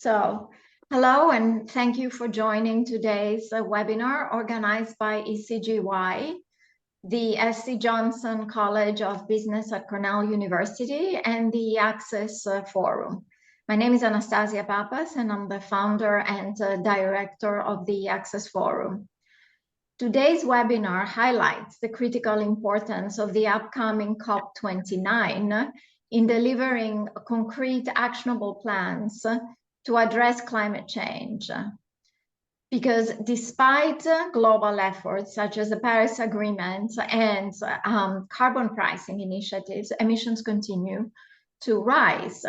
So, hello and thank you for joining today's webinar organized by ECGY, the SC Johnson College of Business at Cornell University, and the IESE Forum. My name is Anastasia Papas, and I'm the founder and director of the IESE Forum. Today's webinar highlights the critical importance of the upcoming COP29 in delivering concrete, actionable plans to address climate change. Because despite global efforts such as the Paris Agreement and carbon pricing initiatives, emissions continue to rise.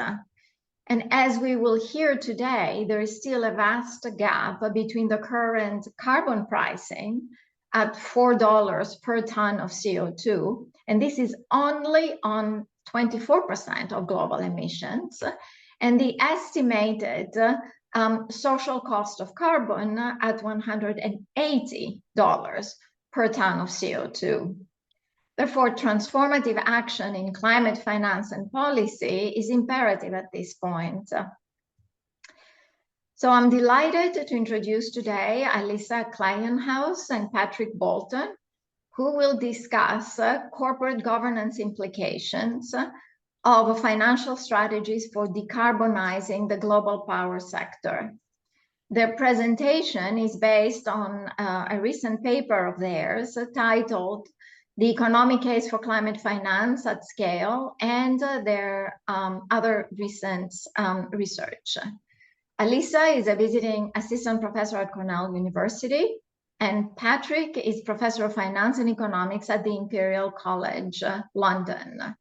And as we will hear today, there is still a vast gap between the current carbon pricing at $4 per ton of CO2, and this is only on 24% of global emissions, and the estimated social cost of carbon at $180 per ton of CO2. Therefore, transformative action in climate finance and policy is imperative at this point. So I'm delighted to introduce today Alissa Kleinnijenhuis and Patrick Bolton, who will discuss corporate governance implications of financial strategies for decarbonizing the global power sector. Their presentation is based on a recent paper of theirs titled The Economic Case for Climate Finance at Scale, and their other recent research. Alissa is a visiting assistant professor at Cornell University, and Patrick is professor of finance and economics at the Imperial College, London.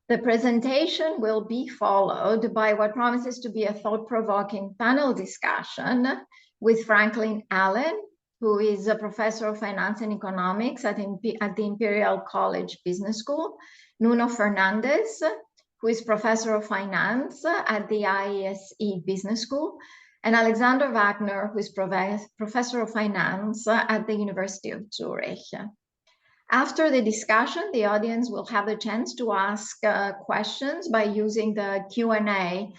The presentation will be followed by what promises to be a thought-provoking panel discussion with Franklin Allen, who is a professor of finance and economics at the Imperial College Business School, Nuno Fernandes, who is professor of finance at the IESE Business School, and Alexander Wagner, who is professor of finance at the University of Zurich. After the discussion, the audience will have the chance to ask questions by using the Q&A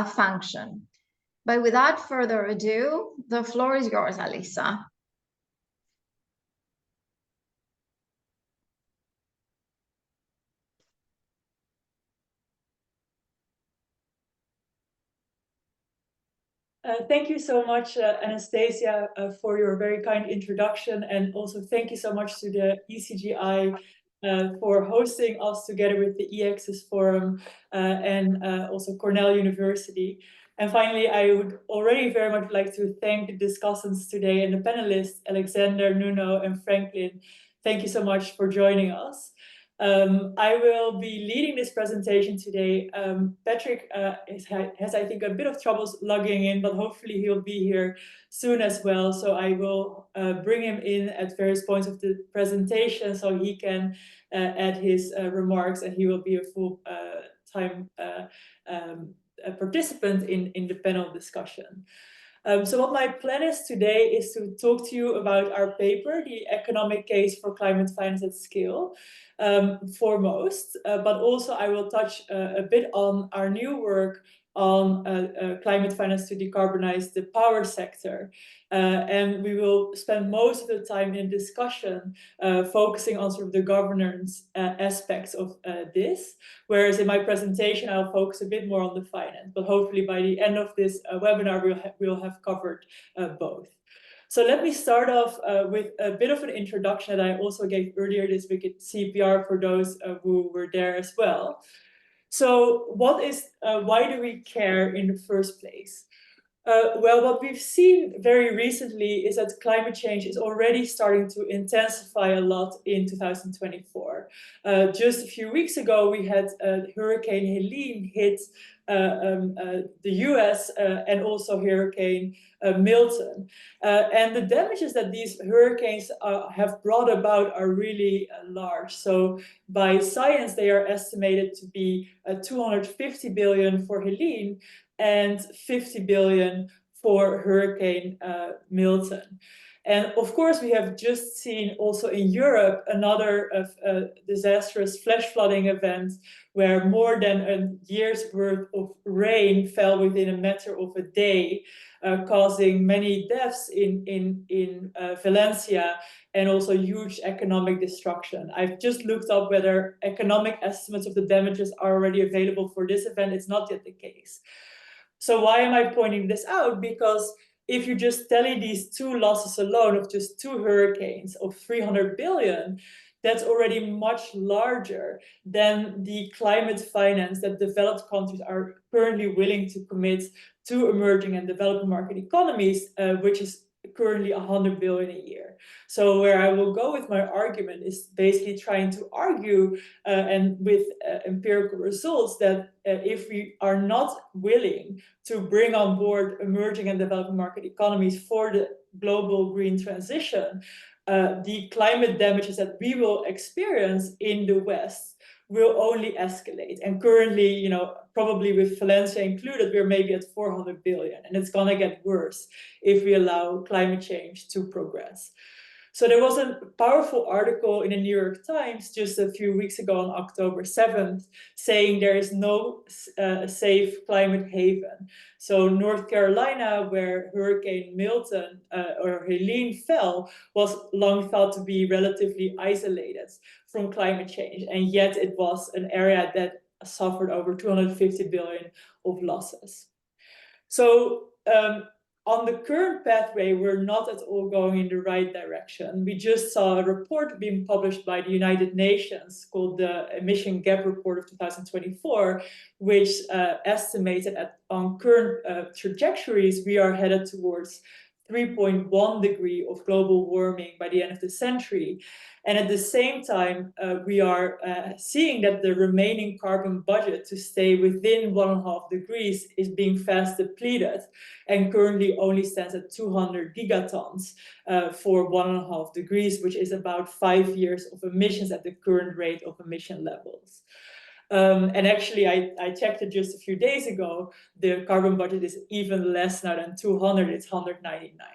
function. But without further ado, the floor is yours, Alissa. Thank you so much, Anastasia, for your very kind introduction. And also thank you so much to the ECGI for hosting us together with the IESE Forum and also Cornell University. And finally, I would already very much like to thank the discussants today and the panelists, Alexander, Nuno, and Franklin. Thank you so much for joining us. I will be leading this presentation today. Patrick has, I think, a bit of troubles logging in, but hopefully he'll be here soon as well. So I will bring him in at various points of the presentation so he can add his remarks, and he will be a full-time participant in the panel discussion. So what my plan is today is to talk to you about our paper, The Economic Case for Climate Finance at Scale, foremost, but also I will touch a bit on our new work on climate finance to decarbonize the power sector. And we will spend most of the time in discussion focusing on sort of the governance aspects of this, whereas in my presentation I'll focus a bit more on the finance, but hopefully by the end of this webinar we'll have covered both. So let me start off with a bit of an introduction that I also gave earlier this week at CPR for those who were there as well. So why do we care in the first place? Well, what we've seen very recently is that climate change is already starting to intensify a lot in 2024. Just a few weeks ago, we had Hurricane Helene hit the US and also Hurricane Milton. And the damages that these hurricanes have brought about are really large. So by science, they are estimated to be 250 billion for Helene and 50 billion for Hurricane Milton. And of course, we have just seen also in Europe another disastrous flash flooding event where more than a year's worth of rain fell within a matter of a day, causing many deaths in Valencia and also huge economic destruction. I've just looked up whether economic estimates of the damages are already available for this event. It's not yet the case. So why am I pointing this out? Because if you just tally these two losses alone of just two hurricanes of 300 billion, that's already much larger than the climate finance that developed countries are currently willing to commit to emerging and developing market economies, which is currently 100 billion a year. So where I will go with my argument is basically trying to argue and with empirical results that if we are not willing to bring on board emerging and developing market economies for the global green transition, the climate damages that we will experience in the West will only escalate. And currently, you know, probably with Valencia included, we're maybe at 400 billion, and it's gonna get worse if we allow climate change to progress. So there was a powerful article in the New York Times just a few weeks ago on October 7th saying there is no safe climate haven. So North Carolina, where Hurricane Milton or Helene fell, was long thought to be relatively isolated from climate change. And yet it was an area that suffered over 250 billion of losses. So on the current pathway, we're not at all going in the right direction. We just saw a report being published by the United Nations called the Emission Gap Report of 2024, which estimated on current trajectories, we are headed towards 3.1 degree of global warming by the end of the century. And at the same time, we are seeing that the remaining carbon budget to stay within 1.5 degrees is being fast depleted and currently only stands at 200 gigatons for 1.5 degrees, which is about 5 years of emissions at the current rate of emission levels. And actually, I checked it just a few days ago. The carbon budget is even less now than 200, it's 199.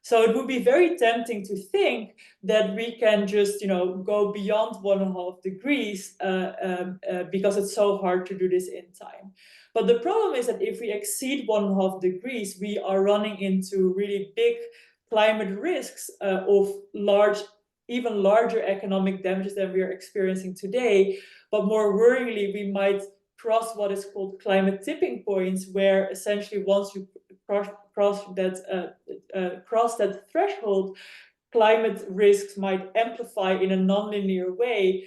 So it would be very tempting to think that we can just, you know, go beyond 1.5 degrees because it's so hard to do this in time. But the problem is that if we exceed 1.5 degrees, we are running into really big climate risks of even larger economic damages than we are experiencing today. But more worryingly, we might cross what is called climate tipping points, where essentially once you cross that threshold, climate risks might amplify in a nonlinear way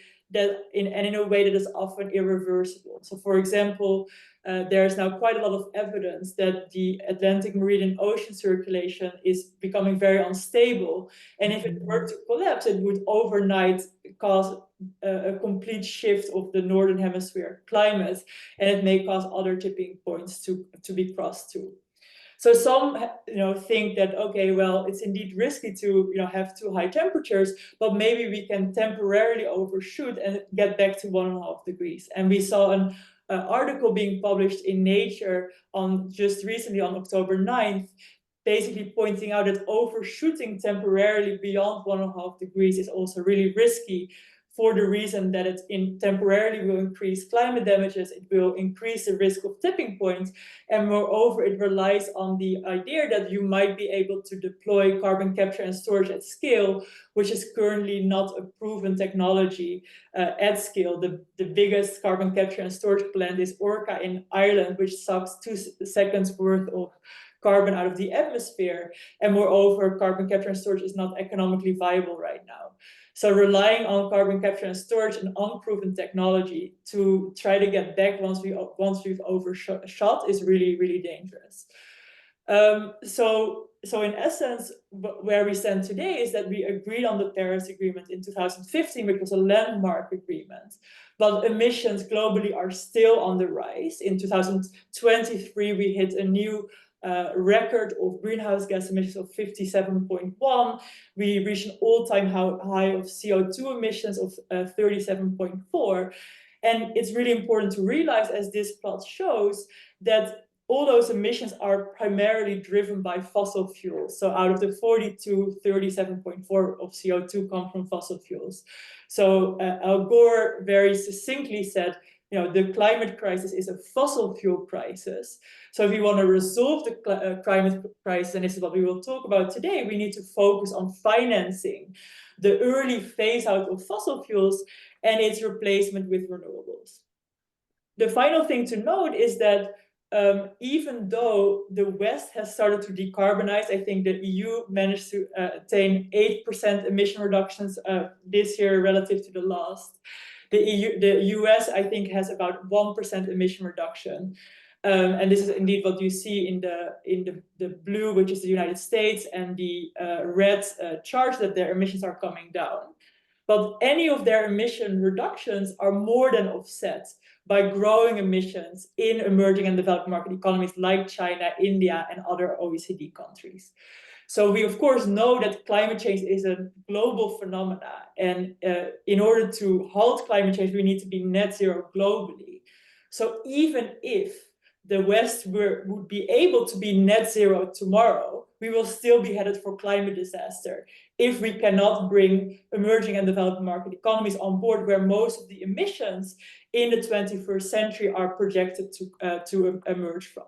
in a way that is often irreversible. So for example, there is now quite a lot of evidence that the Atlantic Meridian ocean circulation is becoming very unstable. And if it were to collapse, it would overnight cause a complete shift of the Northern Hemisphere climate, and it may cause other tipping points to be crossed too. So some, think that, okay, well, it's indeed risky to, have too high temperatures, but maybe we can temporarily overshoot and get back to 1.5 degrees. And we saw an article being published in Nature just recently on October 9th, basically pointing out that overshooting temporarily beyond 1.5 degrees is also really risky, for the reason that it temporarily will increase climate damages, it will increase the risk of tipping points, and moreover, it relies on the idea that you might be able to deploy carbon capture and storage at scale, which is currently not a proven technology at scale. The biggest carbon capture and storage plant is Orca in Ireland, which sucks 2 seconds worth of carbon out of the atmosphere, and moreover, carbon capture and storage is not economically viable right now. So relying on carbon capture and storage, an unproven technology, to try to get back once we've overshot is really, really dangerous. So in essence, where we stand today is that we agreed on the Paris Agreement in 2015, which was a landmark agreement. But emissions globally are still on the rise. In 2023, we hit a new record of greenhouse gas emissions of 57.1. We reached an all-time high of CO2 emissions of 37.4. And it's really important to realize, as this plot shows, that all those emissions are primarily driven by fossil fuels. So out of the 42, 37.4 of CO2 come from fossil fuels. So Al Gore very succinctly said, the climate crisis is a fossil fuel crisis. So if we want to resolve the climate crisis, and this is what we will talk about today, we need to focus on financing the early phase out of fossil fuels and its replacement with renewables. The final thing to note is that even though the West has started to decarbonize, I think the EU managed to attain 8% emission reductions this year relative to the last. The US, I think, has about 1% emission reduction. And this is indeed what you see in the blue, which is the United States, and the red charts that their emissions are coming down. But any of their emission reductions are more than offset by growing emissions in emerging and developing market economies like China, India, and other OECD countries. So we, of course, know that climate change is a global phenomena. And in order to halt climate change, we need to be net zero globally. So even if the West would be able to be net zero tomorrow, we will still be headed for climate disaster if we cannot bring emerging and developing market economies on board, where most of the emissions in the 21st century are projected to emerge from.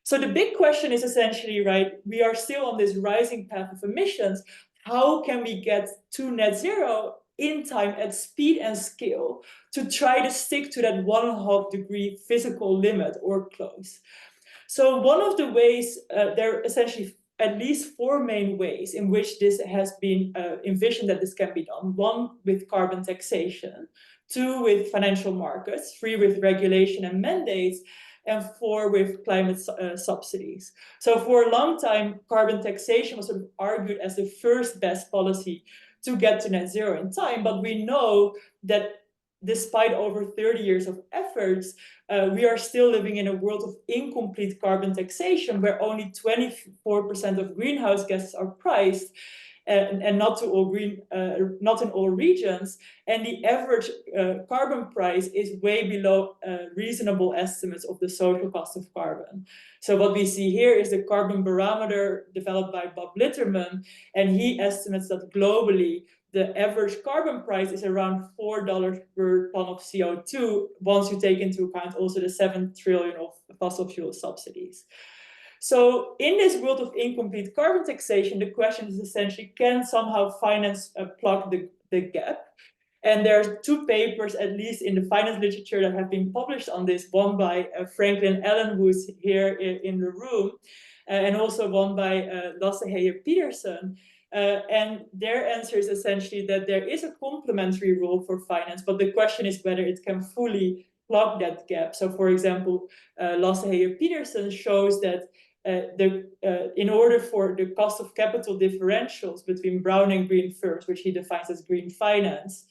So the big question is essentially, right, we are still on this rising path of emissions. How can we get to net zero in time at speed and scale to try to stick to that 1.5 degree physical limit or close? So one of the ways, there are essentially at least 4 main ways in which this has been envisioned that this can be done. 1, with carbon taxation, 2, with financial markets, 3, with regulation and mandates, and 4, with climate subsidies. So for a long time, carbon taxation was sort of argued as the first best policy to get to net zero in time, but we know that despite over 30 years of efforts, we are still living in a world of incomplete carbon taxation, where only 24% of greenhouse gases are priced, and not in all regions. And the average carbon price is way below reasonable estimates of the social cost of carbon. So what we see here is the carbon barometer developed by Bob Litterman, and he estimates that globally, the average carbon price is around $4 per ton of CO2, once you take into account also the 7 trillion of fossil fuel subsidies. So in this world of incomplete carbon taxation, the question is essentially, can somehow finance plug the gap? And there are 2 papers, at least in the finance literature, that have been published on this, one by Franklin Allen, who's here in the room, and also one by Lasse Heyer-Petersen. And their answer is essentially that there is a complementary role for finance, but the question is whether it can fully plug that gap. So for example, Lasse Heyer-Petersen shows that in order for the cost of capital differentials between brown and green firms, which he defines as green finance,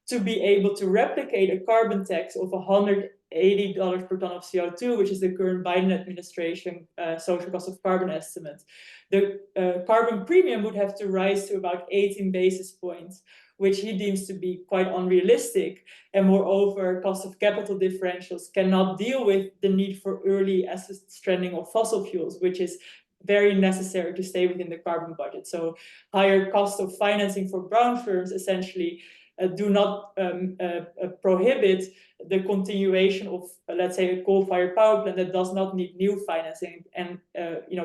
to be able to replicate a carbon tax of $180 per ton of CO2, which is the current Biden administration social cost of carbon estimate, the carbon premium would have to rise to about 18 basis points, which he deems to be quite unrealistic. And moreover, cost of capital differentials cannot deal with the need for early asset stranding of fossil fuels, which is very necessary to stay within the carbon budget. So higher cost of financing for brown firms essentially do not prohibit the continuation of, let's say, a coal-fired power plant that does not need new financing. And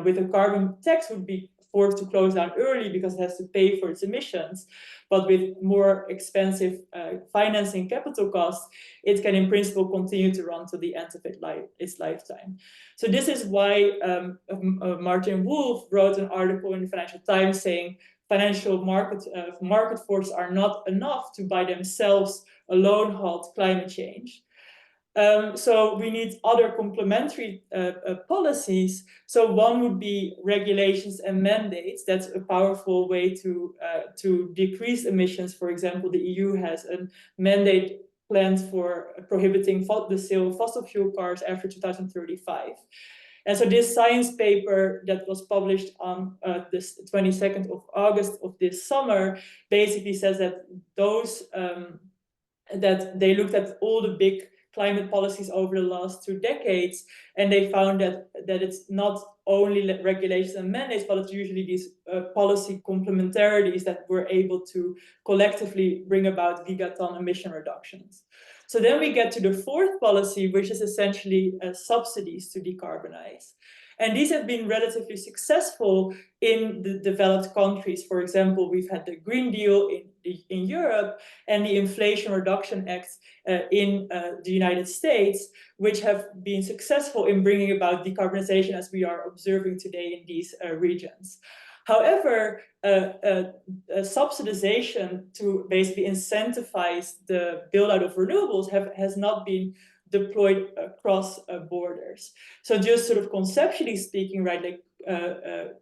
with a carbon tax would be forced to close down early because it has to pay for its emissions. But with more expensive financing capital costs, it can in principle continue to run to the end of its lifetime. So this is why Martin Wolf wrote an article in the Financial Times saying financial market forces are not enough to by themselves alone halt climate change. So we need other complementary policies. So one would be regulations and mandates. That's a powerful way to decrease emissions. For example, the EU has a mandate planned for prohibiting the sale of fossil fuel cars after 2035. And so this science paper that was published on this 22nd of August of this summer basically says that that they looked at all the big climate policies over the last 2 decades, and they found that it's not only regulations and mandates, but it's usually these policy complementarities that we're able to collectively bring about gigaton emission reductions. So then we get to the fourth policy, which is essentially subsidies to decarbonize. And these have been relatively successful in the developed countries. For example, we've had the Green Deal in Europe and the Inflation Reduction Act in the United States, which have been successful in bringing about decarbonization as we are observing today in these regions. However, subsidization to basically incentivize the build-out of renewables has not been deployed across borders. So just sort of conceptually speaking, right, like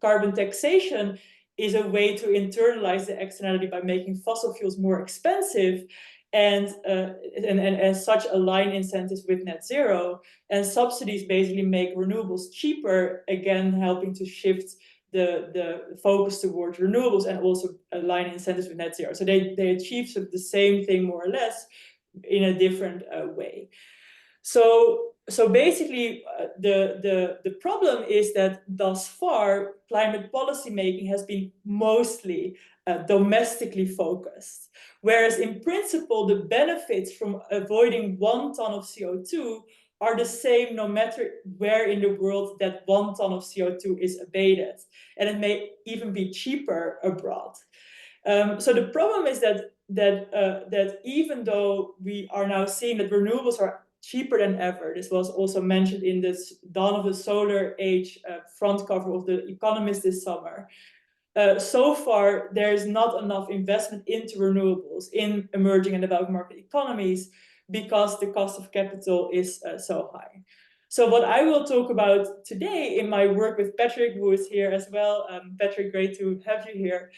carbon taxation is a way to internalize the externality by making fossil fuels more expensive, and as such align incentives with net zero, and subsidies basically make renewables cheaper, again helping to shift the focus towards renewables and also align incentives with net zero. So they achieve sort of the same thing more or less in a different way. So basically, the problem is that thus far, climate policy making has been mostly domestically focused, whereas in principle, the benefits from avoiding 1 ton of CO2 are the same no matter where in the world that 1 ton of CO2 is abated, and it may even be cheaper abroad. So the problem is that even though we are now seeing that renewables are cheaper than ever, this was also mentioned in this Dawn of the Solar Age front cover of The Economist this summer, so far there is not enough investment into renewables in emerging and developing market economies because the cost of capital is so high. So what I will talk about today in my work with Patrick, who is here as well, Patrick, great to have you here,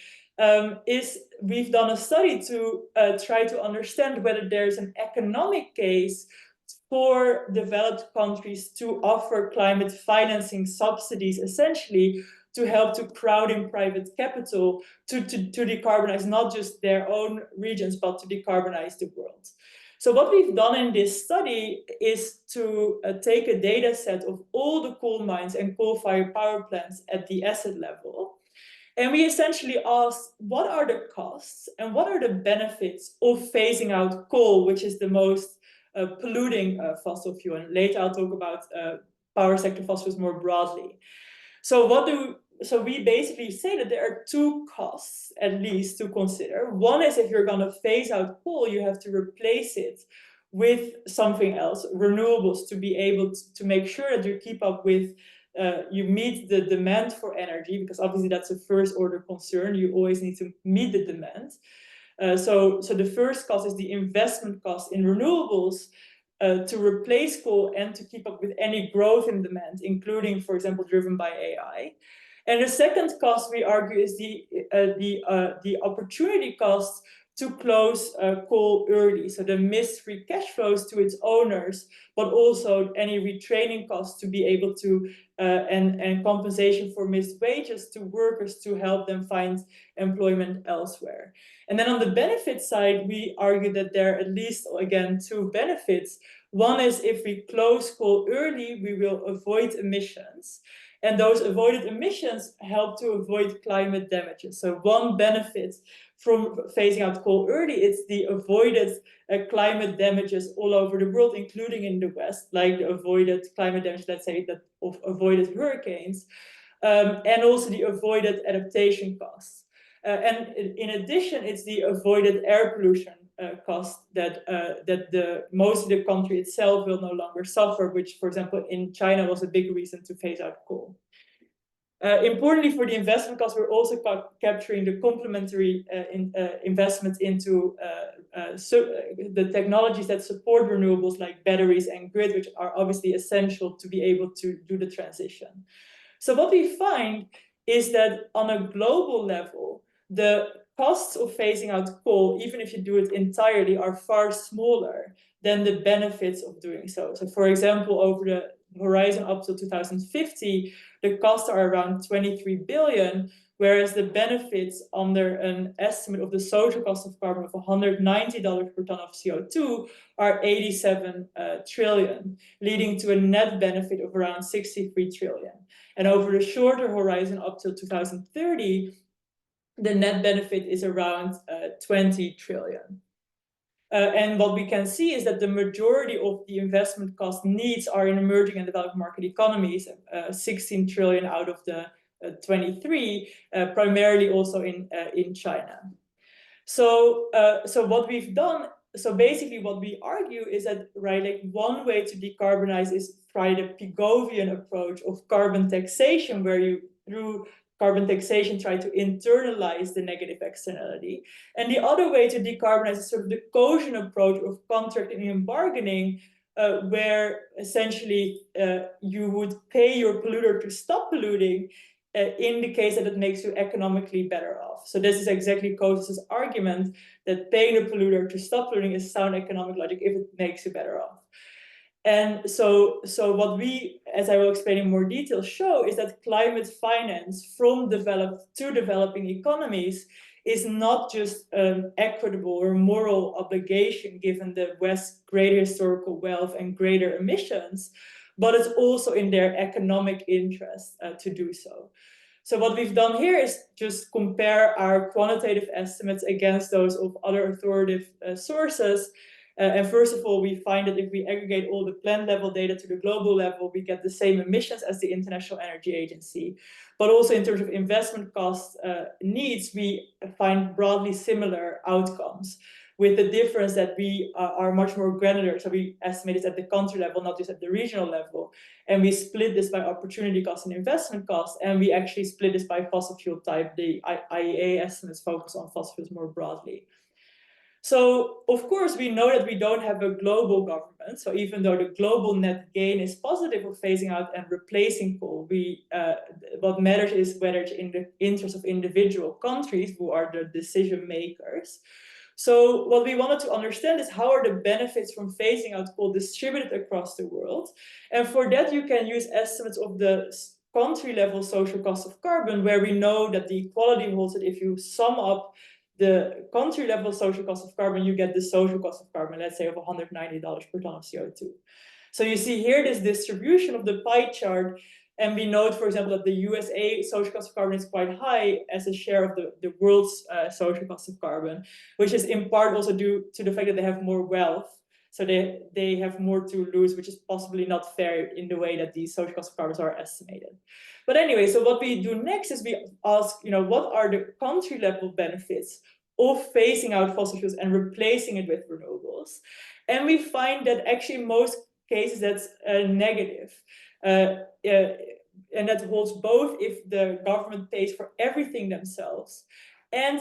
is we've done a study to try to understand whether there's an economic case for developed countries to offer climate financing subsidies, essentially to help to crowd in private capital to decarbonize not just their own regions, but to decarbonize the world. So what we've done in this study is to take a data set of all the coal mines and coal-fired power plants at the asset level. And we essentially asked, what are the costs and what are the benefits of phasing out coal, which is the most polluting fossil fuel? And later I'll talk about power sector fossil fuels more broadly. So we basically say that there are 2 costs, at least, to consider. One is if you're going to phase out coal, you have to replace it with something else, renewables, to be able to make sure that you keep up with, you meet the demand for energy, because obviously that's a first-order concern. You always need to meet the demand. So the first cost is the investment cost in renewables to replace coal and to keep up with any growth in demand, including, for example, driven by AI. And the second cost, we argue, is the opportunity cost to close coal early. So the missed free cash flows to its owners, but also any retraining costs to be able to, and compensation for missed wages to workers to help them find employment elsewhere. And then on the benefit side, we argue that there are at least, again, 2 benefits. One is if we close coal early, we will avoid emissions. And those avoided emissions help to avoid climate damages. So one benefit from phasing out coal early is the avoided climate damages all over the world, including in the West, like the avoided climate damage, let's say, that of avoided hurricanes, and also the avoided adaptation costs. And in addition, it's the avoided air pollution cost that mostly the country itself will no longer suffer, which, for example, in China was a big reason to phase out coal. Importantly, for the investment costs, we're also capturing the complementary investments into the technologies that support renewables, like batteries and grid, which are obviously essential to be able to do the transition. So what we find is that on a global level, the costs of phasing out coal, even if you do it entirely, are far smaller than the benefits of doing so. So for example, over the horizon up to 2050, the costs are around 23 billion, whereas the benefits under an estimate of the social cost of carbon of $190 per ton of CO2 are 87 trillion, leading to a net benefit of around 63 trillion. And over the shorter horizon up till 2030, the net benefit is around 20 trillion. And what we can see is that the majority of the investment cost needs are in emerging and developing market economies, 16 trillion out of the 23, primarily also in China. So what we've done, so basically what we argue is that, right, like one way to decarbonize is try the Pigovian approach of carbon taxation, where you, through carbon taxation, try to internalize the negative externality. And the other way to decarbonize is sort of the Caution approach of contracting and bargaining, where essentially you would pay your polluter to stop polluting in the case that it makes you economically better off. So this is exactly Caution's argument, that paying the polluter to stop polluting is sound economic logic if it makes you better off. And so what we, as I will explain in more detail, show is that climate finance from developed to developing economies is not just an equitable or moral obligation given the West's greater historical wealth and greater emissions, but it's also in their economic interest to do so. So what we've done here is just compare our quantitative estimates against those of other authoritative sources. And first of all, we find that if we aggregate all the plant level data to the global level, we get the same emissions as the International Energy Agency. But also in terms of investment cost needs, we find broadly similar outcomes, with the difference that we are much more granular. So we estimate it at the country level, not just at the regional level. And we split this by opportunity cost and investment cost. And we actually split this by fossil fuel type. The IEA estimates focus on fossil fuels more broadly. So, of course, we know that we don't have a global government. So even though the global net gain is positive of phasing out and replacing coal, what matters is whether it's in the interest of individual countries who are the decision makers. So what we wanted to understand is how are the benefits from phasing out coal distributed across the world? And for that, you can use estimates of the country level social cost of carbon, where we know that the equality holds that if you sum up the country level social cost of carbon, you get the social cost of carbon, let's say of $190 per ton of CO2. So you see here this distribution of the pie chart, and we note, for example, that the USA social cost of carbon is quite high as a share of the world's social cost of carbon, which is in part also due to the fact that they have more wealth. So they have more to lose, which is possibly not fair in the way that these social cost of carbons are estimated. But anyway, so what we do next is we ask, what are the country level benefits of phasing out fossil fuels and replacing it with renewables? And we find that actually in most cases that's negative. And that holds both if the government pays for everything themselves, and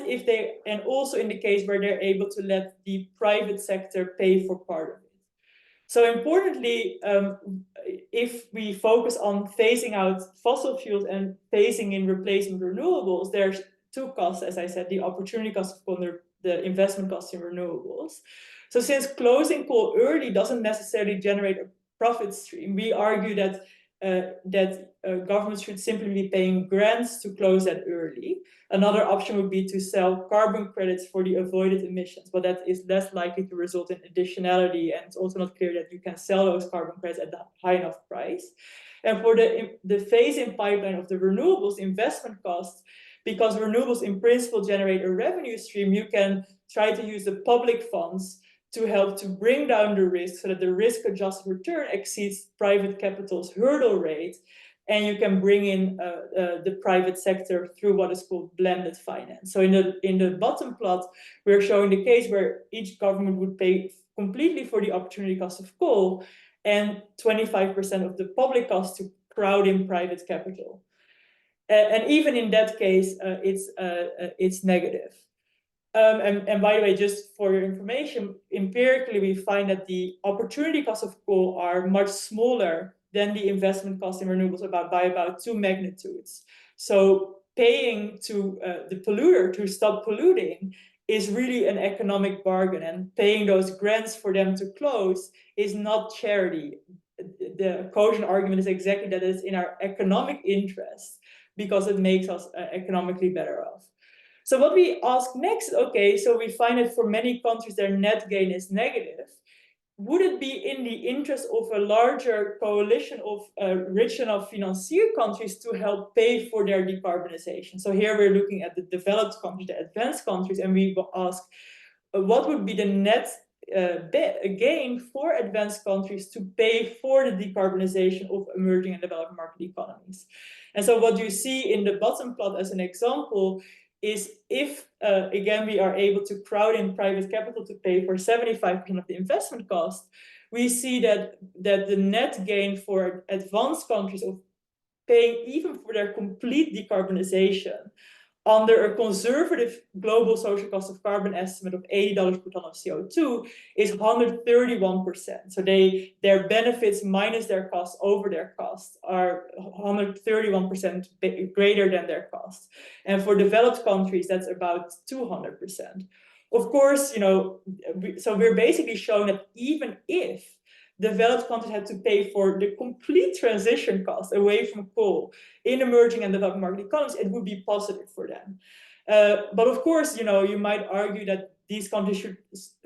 also in the case where they're able to let the private sector pay for part of it. So importantly, if we focus on phasing out fossil fuels and phasing in replacement renewables, there's two costs, as I said, the opportunity cost of coal, the investment cost in renewables. So since closing coal early doesn't necessarily generate a profit stream, we argue that governments should simply be paying grants to close that early. Another option would be to sell carbon credits for the avoided emissions, but that is less likely to result in additionality, and it's also not clear that you can sell those carbon credits at a high enough price. And for the phase-in pipeline of the renewables investment costs, because renewables in principle generate a revenue stream, you can try to use the public funds to help to bring down the risk so that the risk-adjusted return exceeds private capital's hurdle rate, and you can bring in the private sector through what is called blended finance. So in the bottom plot, we're showing the case where each government would pay completely for the opportunity cost of coal and 25% of the public cost to crowd in private capital. And even in that case, it's negative. And by the way, just for your information, empirically, we find that the opportunity costs of coal are much smaller than the investment cost in renewables by about 2 magnitudes. So paying to the polluter to stop polluting is really an economic bargain, and paying those grants for them to close is not charity. The Caution argument is exactly that it's in our economic interest because it makes us economically better off. So what we ask next, okay, so we find that for many countries their net gain is negative. Would it be in the interest of a larger coalition of rich enough financier countries to help pay for their decarbonization? So here we're looking at the developed countries, the advanced countries, and we ask what would be the net gain for advanced countries to pay for the decarbonization of emerging and developing market economies. And so what you see in the bottom plot as an example is if, again, we are able to crowd in private capital to pay for 75% of the investment cost, we see that the net gain for advanced countries of paying even for their complete decarbonization under a conservative global social cost of carbon estimate of $80 per ton of CO2 is 131%. So their benefits minus their costs over their costs are 131% greater than their costs. And for developed countries, that's about 200%. Of course, so we're basically showing that even if developed countries had to pay for the complete transition cost away from coal in emerging and developing market economies, it would be positive for them. But of course, you might argue that these countries should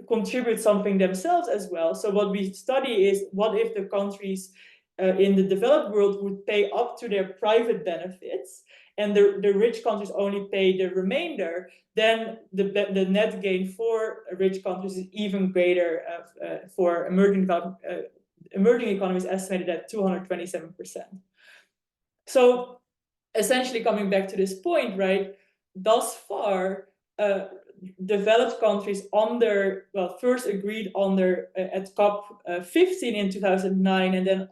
contribute something themselves as well. So what we study is what if the countries in the developed world would pay up to their private benefits and the rich countries only pay the remainder, then the net gain for rich countries is even greater for emerging economies, estimated at 227%. So essentially coming back to this point, right, thus far, developed countries first agreed at COP 15 in 2009 and then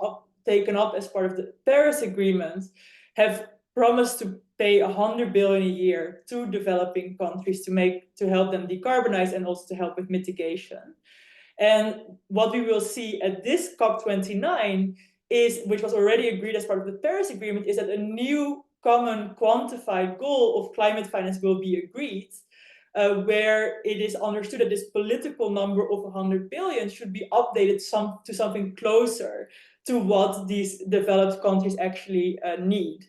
taken up as part of the Paris Agreement, have promised to pay 100 billion a year to developing countries to help them decarbonize and also to help with mitigation. And what we will see at this COP29 is, which was already agreed as part of the Paris Agreement, is that a new common quantified goal of climate finance will be agreed, where it is understood that this political number of 100 billion should be updated to something closer to what these developed countries actually need.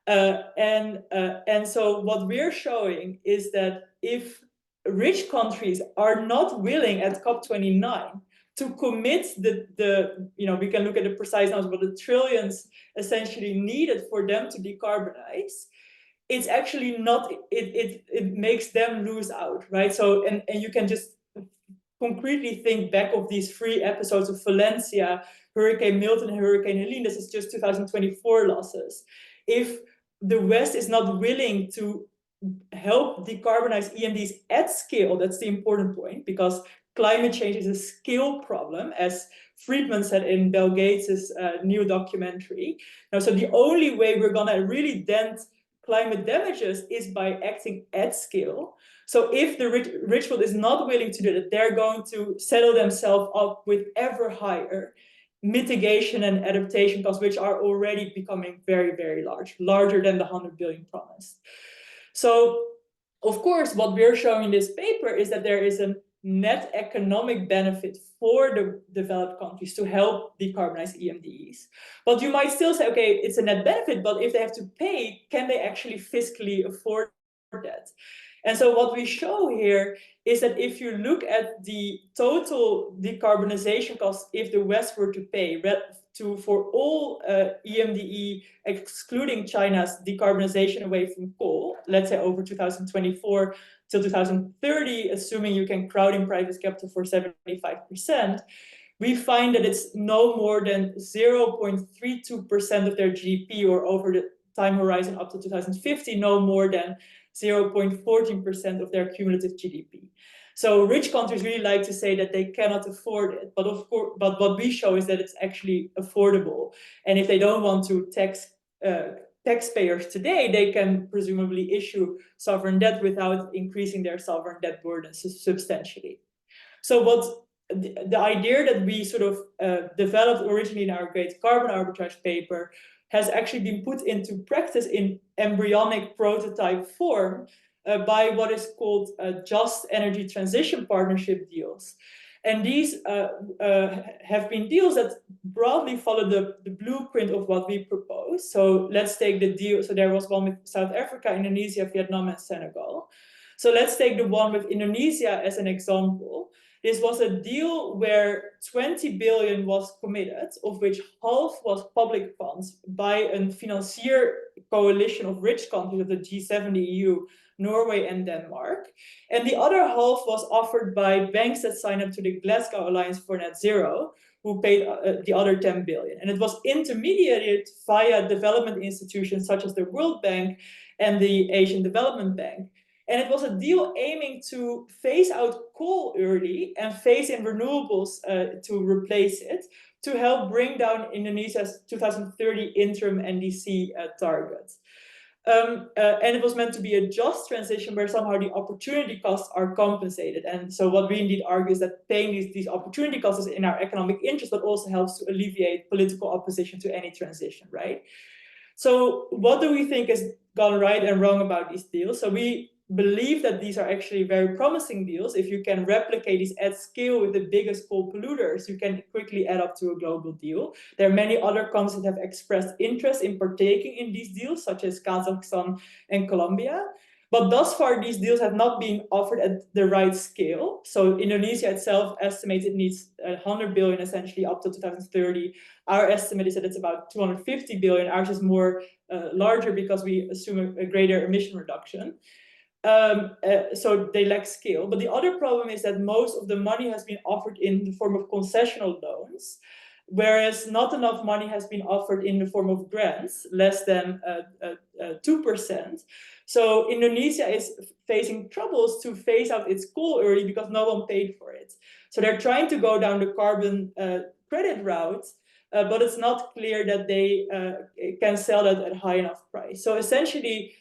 And so what we're showing is that if rich countries are not willing at COP29 to commit we can look at the precise numbers, but the trillions essentially needed for them to decarbonize, it's actually not, it makes them lose out, right? So, and you can just concretely think back of these 3 episodes of Valencia, Hurricane Milton and Hurricane Helene. This is just 2024 losses. If the West is not willing to help decarbonize EMDs at scale, that's the important point, because climate change is a scale problem, as Friedman said in Bill Gates' new documentary. Now, so the only way we're gonna really dent climate damages is by acting at scale. So if the rich world is not willing to do that, they're going to settle themselves up with ever higher mitigation and adaptation costs, which are already becoming very, very large, larger than the 100 billion promised. So, of course, what we're showing in this paper is that there is a net economic benefit for the developed countries to help decarbonize EMDs. But you might still say, okay, it's a net benefit, but if they have to pay, can they actually fiscally afford that? And so what we show here is that if you look at the total decarbonization costs, if the West were to pay for all EMDE, excluding China's decarbonization away from coal, let's say over 2024 till 2030, assuming you can crowd in private capital for 75%, we find that it's no more than 0.32% of their GDP, or over the time horizon up to 2050, no more than 0.14% of their cumulative GDP. So rich countries really like to say that they cannot afford it, but of course, but what we show is that it's actually affordable. And if they don't want to tax taxpayers today, they can presumably issue sovereign debt without increasing their sovereign debt burden substantially. So what the idea that we sort of developed originally in our great carbon arbitrage paper has actually been put into practice in embryonic prototype form by what is called just energy transition partnership deals. And these have been deals that broadly follow the blueprint of what we propose. So let's take the deal. So there was one with South Africa, Indonesia, Vietnam, and Senegal. So let's take the one with Indonesia as an example. This was a deal where 20 billion was committed, of which half was public funds by a financier coalition of rich countries of the G7, the EU, Norway, and Denmark. And the other half was offered by banks that signed up to the Glasgow Alliance for Net Zero, who paid the other 10 billion. And it was intermediated via development institutions such as the World Bank and the Asian Development Bank. And it was a deal aiming to phase out coal early and phase in renewables to replace it, to help bring down Indonesia's 2030 interim NDC target. And it was meant to be a just transition where somehow the opportunity costs are compensated. And so what we indeed argue is that paying these opportunity costs is in our economic interest, but also helps to alleviate political opposition to any transition, right? So what do we think has gone right and wrong about these deals? So we believe that these are actually very promising deals. If you can replicate these at scale with the biggest coal polluters, you can quickly add up to a global deal. There are many other countries that have expressed interest in partaking in these deals, such as Kazakhstan and Colombia. But thus far, these deals have not been offered at the right scale. So Indonesia itself estimates it needs 100 billion essentially up to 2030. Our estimate is that it's about 250 billion. Ours is more larger because we assume a greater emission reduction. So they lack scale. But the other problem is that most of the money has been offered in the form of concessional loans, whereas not enough money has been offered in the form of grants, less than 2%. So Indonesia is facing troubles to phase out its coal early because no one paid for it. So they're trying to go down the carbon credit route, but it's not clear that they can sell that at a high enough price. So essentially,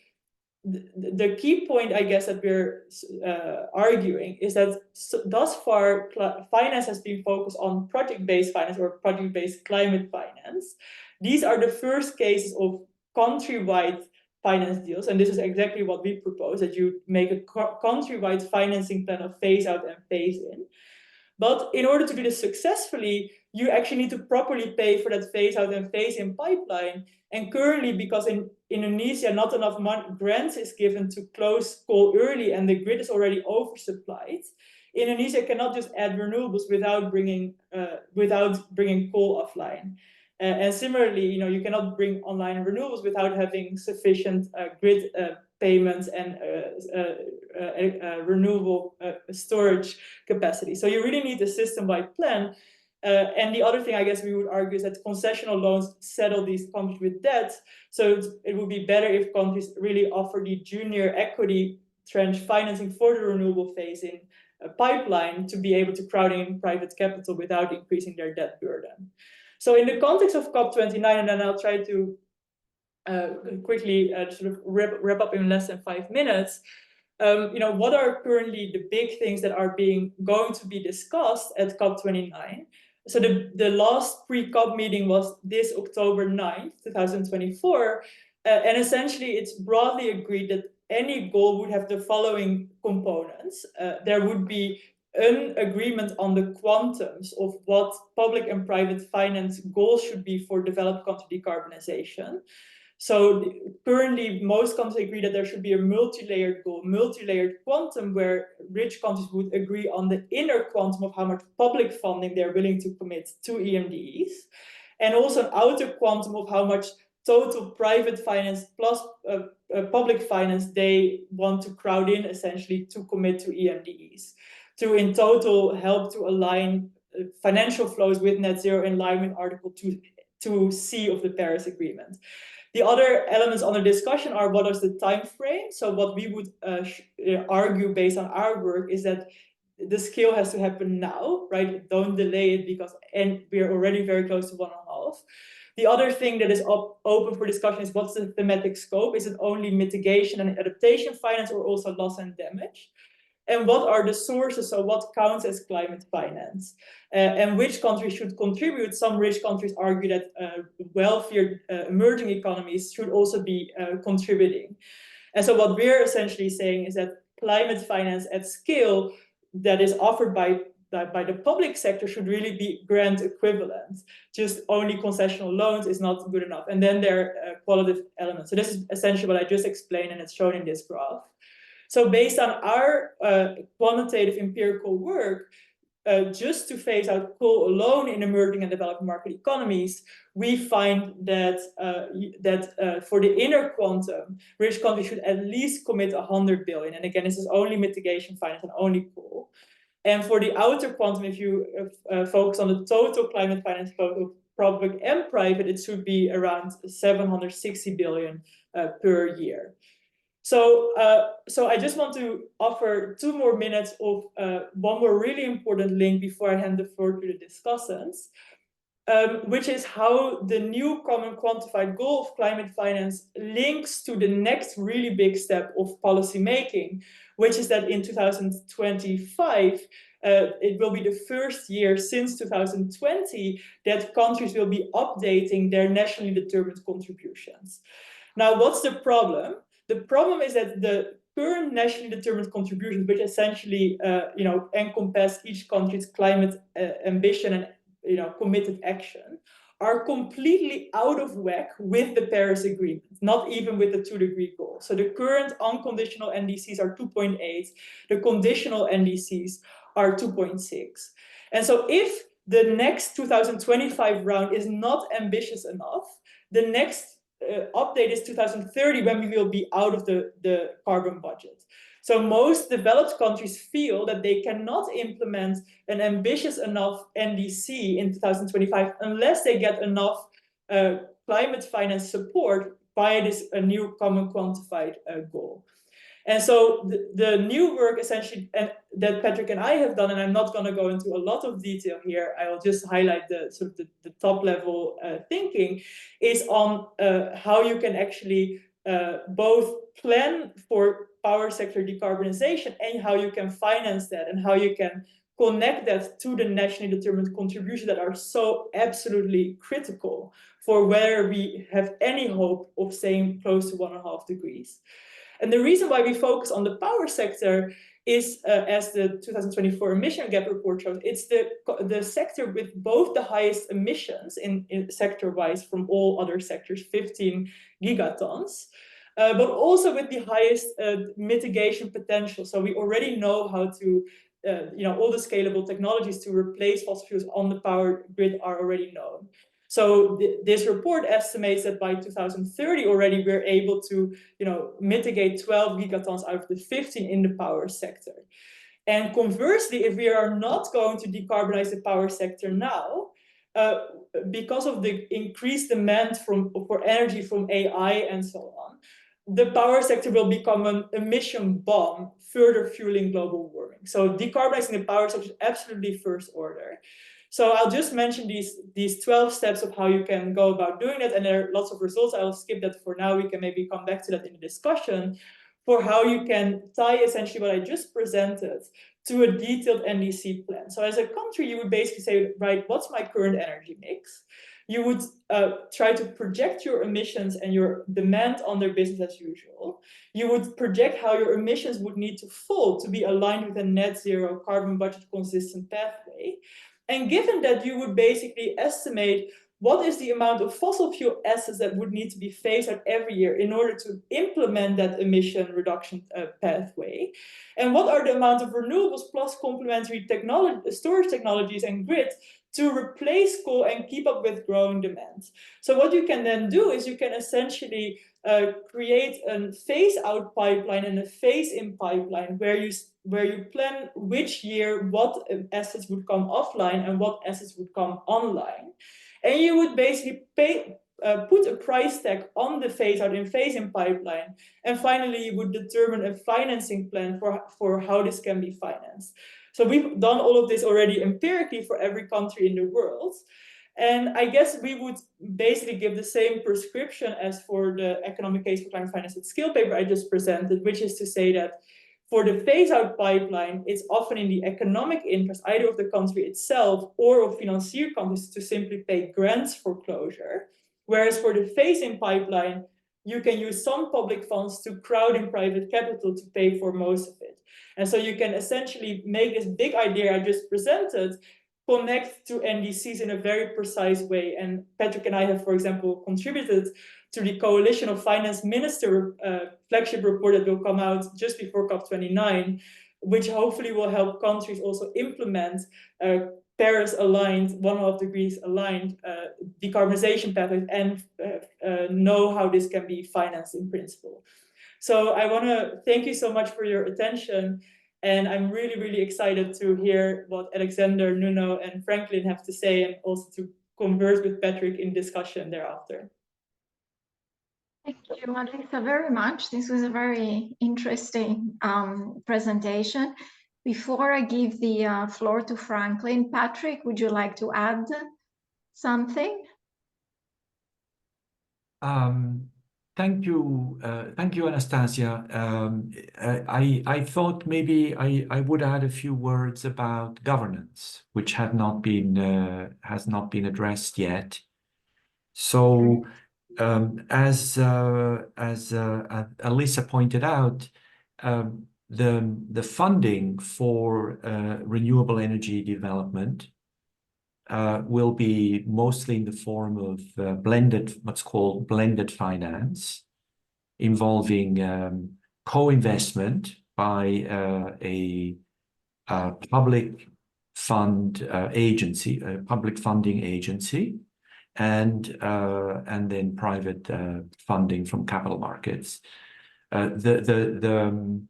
the key point, I guess, that we're arguing is that thus far, finance has been focused on project-based finance or project-based climate finance. These are the first cases of countrywide finance deals, and this is exactly what we propose, that you make a countrywide financing plan of phase out and phase in. But in order to do this successfully, you actually need to properly pay for that phase out and phase in pipeline. And currently, because in Indonesia, not enough grants is given to close coal early and the grid is already oversupplied, Indonesia cannot just add renewables without bringing coal offline. And similarly, you cannot bring online renewables without having sufficient grid payments and renewable storage capacity. So you really need a system-wide plan. And the other thing I guess we would argue is that concessional loans settle these countries with debt. So it would be better if countries really offer the junior equity tranche financing for the renewable phasing pipeline to be able to crowd in private capital without increasing their debt burden. So in the context of COP29, and then I'll try to quickly sort of wrap up in less than 5 minutes, what are currently the big things that are going to be discussed at COP29? So the last pre-COP meeting was this October 9th, 2024, and essentially it's broadly agreed that any goal would have the following components. There would be an agreement on the quantums of what public and private finance goals should be for developed country decarbonization. So currently, most countries agree that there should be a multi-layered goal, multi-layered quantum, where rich countries would agree on the inner quantum of how much public funding they're willing to commit to EMDEs, and also an outer quantum of how much total private finance plus public finance they want to crowd in, essentially, to commit to EMDEs, to in total help to align financial flows with net zero in line with Article 2C of the Paris Agreement. The other elements under discussion are what is the time frame. So what we would argue based on our work is that the scale has to happen now, right? Don't delay it we are already very close to 1.5. The other thing that is open for discussion is what's the thematic scope? Is it only mitigation and adaptation finance or also loss and damage? And what are the sources? So what counts as climate finance? And which countries should contribute? Some rich countries argue that wealthier emerging economies should also be contributing. And so what we're essentially saying is that climate finance at scale that is offered by by the public sector should really be grant equivalent. Just only concessional loans is not good enough. And then there are qualitative elements. So this is essentially what I just explained, and it's shown in this graph. So based on our quantitative empirical work, just to phase out coal alone in emerging and developing market economies, we find that for the inner quantum, rich countries should at least commit 100 billion. And again, this is only mitigation finance and only coal. And for the outer quantum, if you focus on the total climate finance, both public and private, it should be around 760 billion per year. So I just want to offer 2 more minutes of one more really important link before I hand the floor to the discussants, which is how the new common quantified goal of climate finance links to the next really big step of policy making, which is that in 2025, it will be the first year since 2020 that countries will be updating their nationally determined contributions. Now, what's the problem? The problem is that the current nationally determined contributions, which essentially encompass each country's climate ambition and committed action, are completely out of whack with the Paris Agreement, not even with the 2-degree goal. So the current unconditional NDCs are 2.8, the conditional NDCs are 2.6. And so if the next 2025 round is not ambitious enough, the next update is 2030, when we will be out of the carbon budget. So most developed countries feel that they cannot implement an ambitious enough NDC in 2025 unless they get enough climate finance support via this new common quantified goal. And so the new work essentially that Patrick and I have done, and I'm not going to go into a lot of detail here, I will just highlight the top level thinking, is on how you can actually both plan for power sector decarbonization and how you can finance that and how you can connect that to the nationally determined contributions that are so absolutely critical for whether we have any hope of staying close to 1.5 degrees. And the reason why we focus on the power sector is, as the 2024 emission gap report shows, it's the sector with both the highest emissions in sector-wise from all other sectors, 15 gigatons, but also with the highest mitigation potential. So we already know how to, all the scalable technologies to replace fossil fuels on the power grid are already known. So this report estimates that by 2030 already we're able to, mitigate 12 gigatons out of the 15 in the power sector. And conversely, if we are not going to decarbonize the power sector now, because of the increased demand for energy from AI and so on, the power sector will become an emission bomb, further fueling global warming. So decarbonizing the power sector is absolutely first order. So I'll just mention these 12 steps of how you can go about doing that, and there are lots of results. I'll skip that for now. We can maybe come back to that in the discussion, for how you can tie essentially what I just presented to a detailed NDC plan. So as a country, you would basically say, right, what's my current energy mix? You would try to project your emissions and your demand on their business as usual. You would project how your emissions would need to fall to be aligned with a net zero carbon budget consistent pathway. And given that, you would basically estimate what is the amount of fossil fuel assets that would need to be phased out every year in order to implement that emission reduction pathway, and what are the amount of renewables plus complementary storage technologies and grids to replace coal and keep up with growing demand. So what you can then do is you can essentially create a phase-out pipeline and a phase-in pipeline where you plan which year what assets would come offline and what assets would come online. And you would basically put a price tag on the phase-out and phase-in pipeline. And finally, you would determine a financing plan for how this can be financed. So we've done all of this already empirically for every country in the world. And I guess we would basically give the same prescription as for the economic case for climate finance at scale paper I just presented, which is to say that for the phase-out pipeline, it's often in the economic interest either of the country itself or of financier countries to simply pay grants for closure. Whereas for the phase-in pipeline, you can use some public funds to crowd in private capital to pay for most of it. And so you can essentially make this big idea I just presented connect to NDCs in a very precise way. And Patrick and I have, for example, contributed to the Coalition of Finance Minister flagship report that will come out just before COP29, which hopefully will help countries also implement Paris-aligned, 1.5 degrees aligned decarbonization pathways and know how this can be financed in principle. So I want to thank you so much for your attention. And I'm really, really excited to hear what Alexander, Nuno, and Franklin have to say, and also to converse with Patrick in discussion thereafter. Thank you, Alissa, very much. This was a very interesting presentation. Before I give the floor to Franklin, Patrick, would you like to add something? Thank you, Anastasia. I thought maybe I would add a few words about governance, which has not been addressed yet. So, as Alissa pointed out, the funding for renewable energy development will be mostly in the form of what's called blended finance, involving co-investment by a public fund agency, a public funding agency, and then private funding from capital markets. The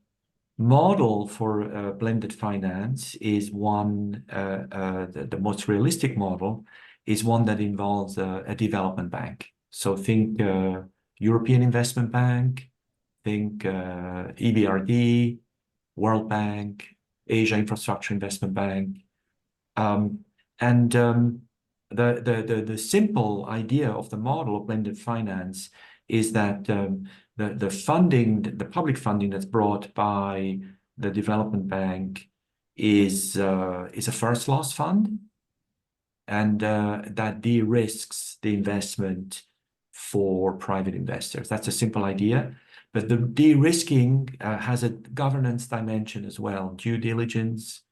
model for blended finance is one, the most realistic model is one that involves a development bank. So think European Investment Bank, think EBRD, World Bank, Asia Infrastructure Investment Bank. The simple idea of the model of blended finance is that the funding, the public funding that's brought by the development bank is a first loss fund, and that de-risks the investment for private investors. That's a simple idea, but the de-risking has a governance dimension as well: due diligence,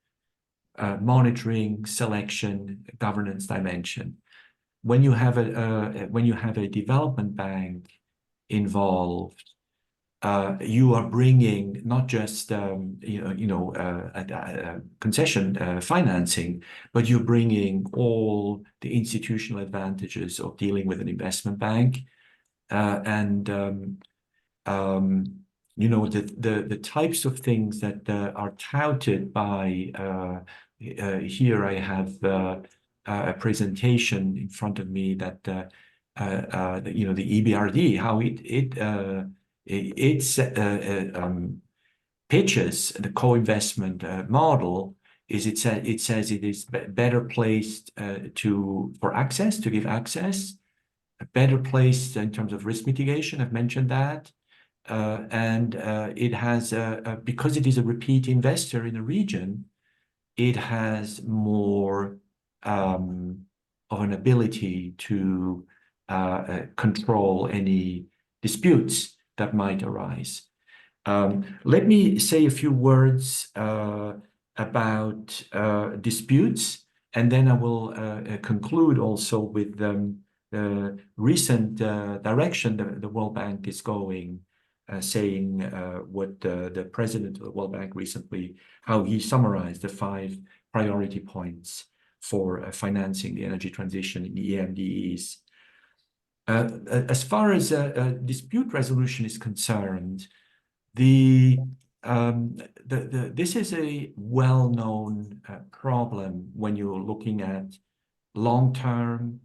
monitoring, selection, governance dimension. When you have a development bank involved, you are bringing not just concession financing, but you're bringing all the institutional advantages of dealing with an investment bank, the types of things that are touted by. Here I have a presentation in front of me that the EBRD, how it pitches the co-investment model is it says it is better placed for access, to give access, better placed in terms of risk mitigation. I've mentioned that, and it has because it is a repeat investor in a region, it has more of an ability to control any disputes that might arise. Let me say a few words about disputes, and then I will conclude also with the recent direction the World Bank is going, saying what the president of the World Bank recently, how he summarized the 5 priority points for financing the energy transition in the EMDEs. As far as dispute resolution is concerned, this is a well-known problem when you're looking at long-term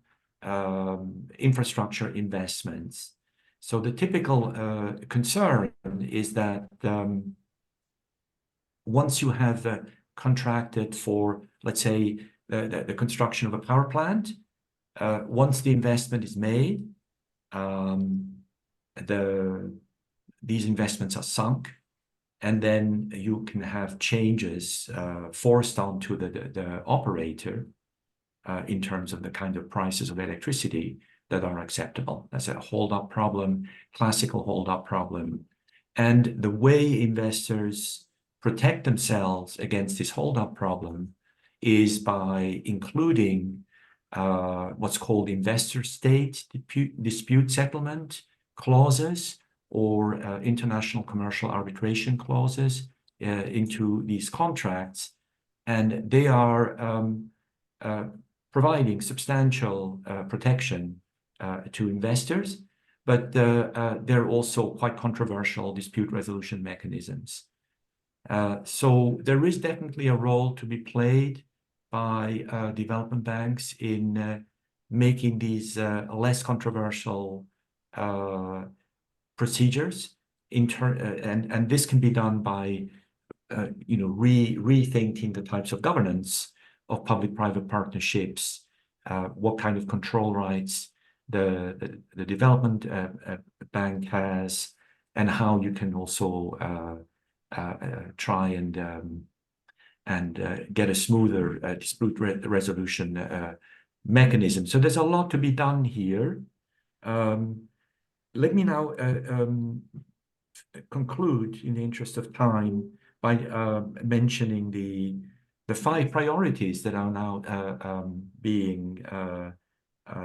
infrastructure investments. So the typical concern is that once you have contracted for, let's say, the construction of a power plant, once the investment is made, these investments are sunk, and then you can have changes forced onto the operator in terms of the kind of prices of electricity that are acceptable. That's a hold-up problem, classical hold-up problem. And the way investors protect themselves against this hold-up problem is by including what's called investor-state dispute settlement clauses or international commercial arbitration clauses into these contracts. And they are providing substantial protection to investors, but they're also quite controversial dispute resolution mechanisms. So there is definitely a role to be played by development banks in making these less controversial procedures. And this can be done by rethinking the types of governance of public-private partnerships, what kind of control rights the development bank has, and how you can also try and get a smoother dispute resolution mechanism. So there's a lot to be done here. Let me now conclude, in the interest of time, by mentioning the 5 priorities that are now being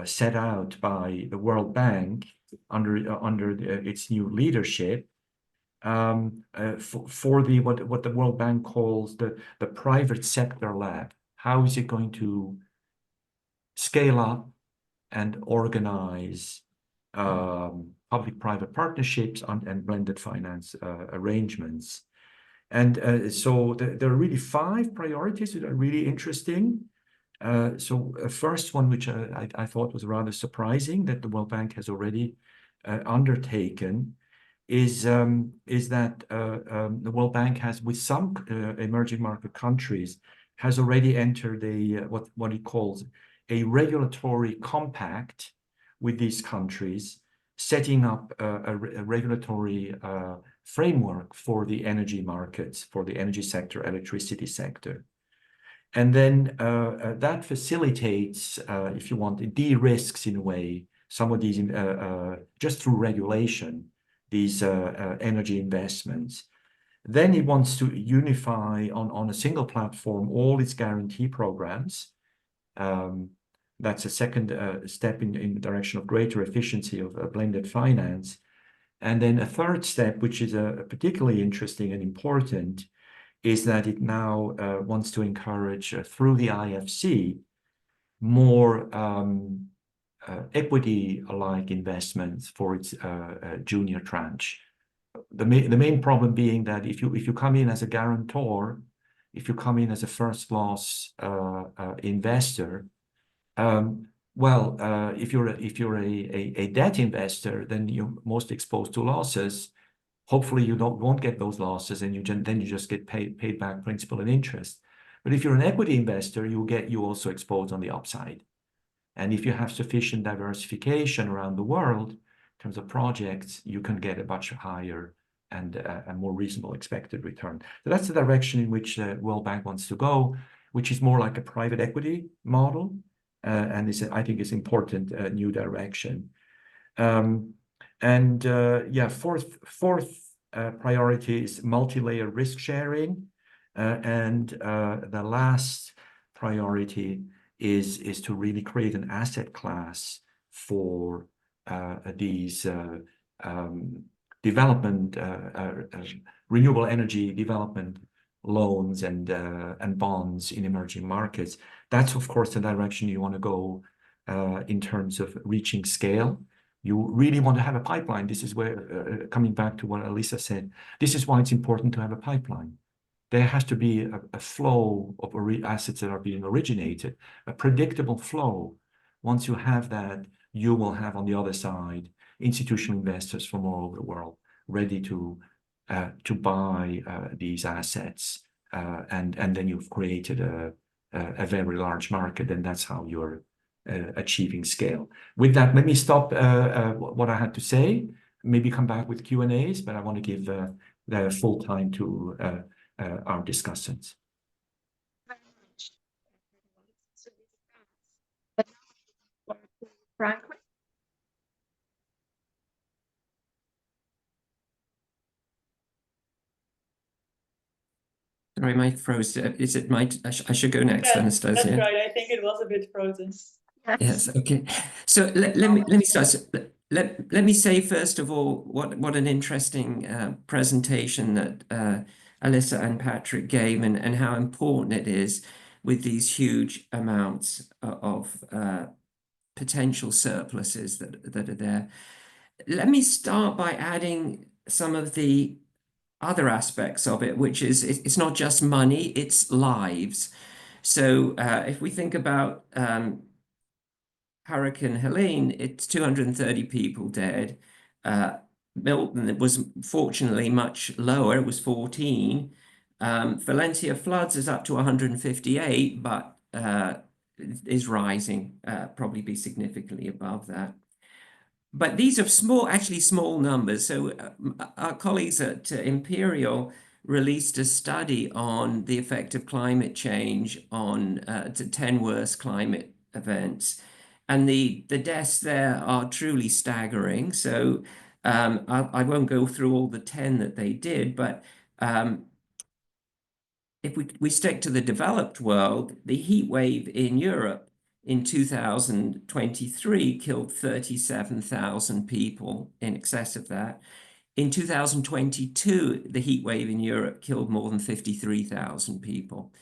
set out by the World Bank under its new leadership for what the World Bank calls the private sector lab. How is it going to scale up and organize public-private partnerships and blended finance arrangements? And so there are really 5 priorities that are really interesting. So a first one, which I thought was rather surprising that the World Bank has already undertaken, is that the World Bank has, with some emerging market countries, has already entered what it calls a regulatory compact with these countries, setting up a regulatory framework for the energy markets, for the energy sector, electricity sector. And then that facilitates, if you want, de-risks in a way, some of these, just through regulation, these energy investments. Then it wants to unify on a single platform all its guarantee programs. That's a second step in the direction of greater efficiency of blended finance. And then a third step, which is particularly interesting and important, is that it now wants to encourage, through the IFC, more equity-like investments for its junior tranche. The main problem being that if you come in as a guarantor, if you come in as a first loss investor, if you're a debt investor, then you're most exposed to losses. Hopefully you won't get those losses, and then you just get paid back principal and interest. But if you're an equity investor, you also exposed on the upside. And if you have sufficient diversification around the world in terms of projects, you can get a much higher and a more reasonable expected return. So that's the direction in which the World Bank wants to go, which is more like a private equity model, and I think is important new direction. Fourth priority is multi-layer risk sharing, and the last priority is to really create an asset class for these development, renewable energy development loans and bonds in emerging markets. That's, of course, the direction you want to go in terms of reaching scale. You really want to have a pipeline. This is where, coming back to what Alissa said, this is why it's important to have a pipeline. There has to be a flow of assets that are being originated, a predictable flow. Once you have that, you will have on the other side institutional investors from all over the world ready to buy these assets, and then you've created a very large market, and that's how you're achieving scale. With that, let me stop what I had to say. Maybe come back with Q&As, but I want to give the full time to our discussants. Franklin? Sorry, my froze. Is it my? I should go next, Yeah, Anastasia. that's right. I think it was a bit frozen. Yes. Okay. So let me start. So let me say first of all what an interesting presentation that Alissa and Patrick gave, and how important it is with these huge amounts of potential surpluses that are there. Let me start by adding some of the other aspects of it, which is it's not just money, it's lives. So if we think about Hurricane Helene, it's 230 people dead. Milton, it was fortunately much lower, it was 14. Valencia floods is up to 158, but is rising, probably be significantly above that. But these are small, actually small numbers. So our colleagues at Imperial released a study on the effect of climate change on to 10 worst climate events. And the deaths there are truly staggering. So I won't go through all the 10 that they did, but if we stick to the developed world, the heat wave in Europe in 2023 killed 37,000 people, in excess of that. In 2022, the heat wave in Europe killed more than 53,000 people.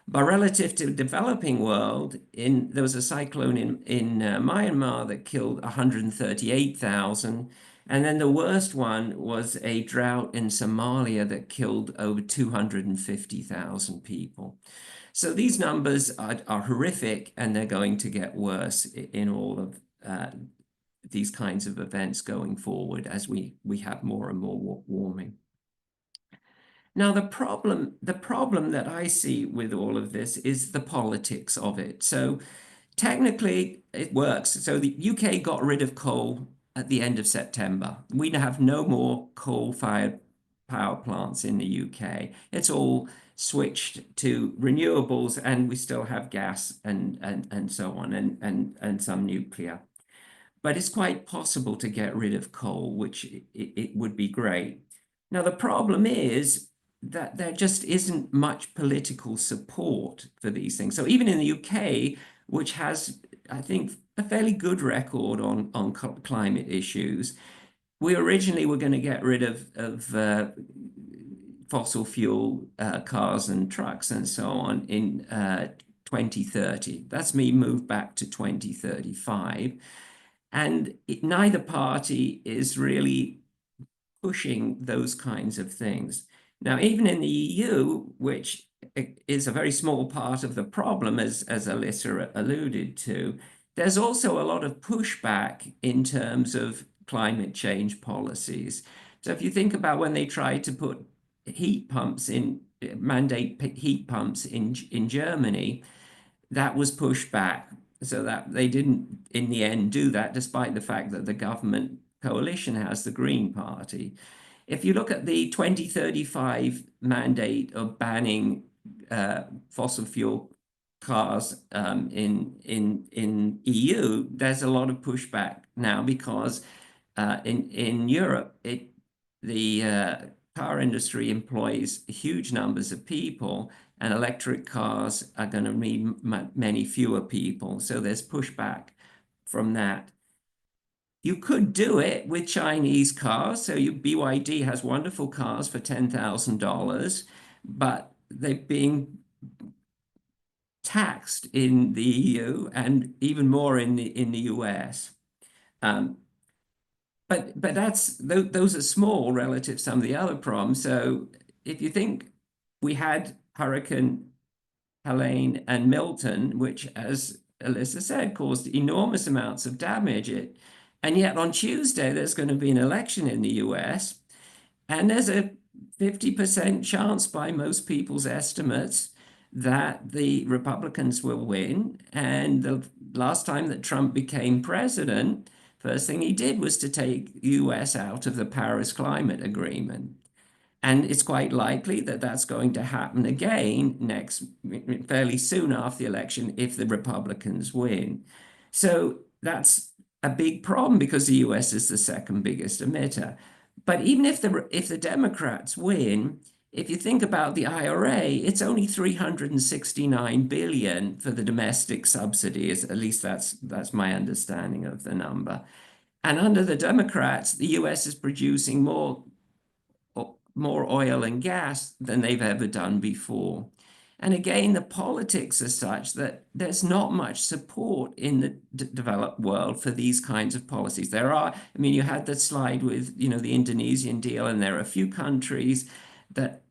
But relative to the developing world, there was a cyclone in Myanmar that killed 138,000. And then the worst one was a drought in Somalia that killed over 250,000 people. So these numbers are horrific, and they're going to get worse in all of these kinds of events going forward as we have more and more warming. Now, the problem that I see with all of this is the politics of it. So technically, it works. So the UK got rid of coal at the end of September. We have no more coal-fired power plants in the UK. It's all switched to renewables, and we still have gas and so on, and some nuclear. But it's quite possible to get rid of coal, which it would be great. Now, the problem is that there just isn't much political support for these things. So even in the UK, which has, I think, a fairly good record on climate issues, we originally were going to get rid of fossil fuel cars and trucks and so on in 2030. That's me moved back to 2035. And neither party is really pushing those kinds of things. Now, even in the EU, which is a very small part of the problem, as Alissa alluded to, there's also a lot of pushback in terms of climate change policies. So if you think about when they tried to put heat pumps in, mandate heat pumps in Germany, that was pushed back. So that they didn't, in the end, do that, despite the fact that the government coalition has the Green Party. If you look at the 2035 mandate of banning fossil fuel cars in EU, there's a lot of pushback now because in Europe, the car industry employs huge numbers of people, and electric cars are going to need many fewer people. So there's pushback from that. You could do it with Chinese cars. So BYD has wonderful cars for $10,000, but they're being taxed in the EU and even more in the US. But those are small relative to some of the other problems. So if you think we had Hurricane Helene and Milton, which, as Alissa said, caused enormous amounts of damage, and yet on Tuesday there's going to be an election in the US, and there's a 50% chance by most people's estimates that the Republicans will win. And the last time that Trump became president, first thing he did was to take the US out of the Paris Climate Agreement. And it's quite likely that that's going to happen again fairly soon after the election if the Republicans win. So that's a big problem because the US is the second biggest emitter. But even if the Democrats win, if you think about the IRA, it's only 369 billion for the domestic subsidies. At least that's my understanding of the number. And under the Democrats, the US is producing more oil and gas than they've ever done before. And again, the politics are such that there's not much support in the developed world for these kinds of policies. There are, I mean, you had the slide with, you know, the Indonesian deal, and there are a few countries that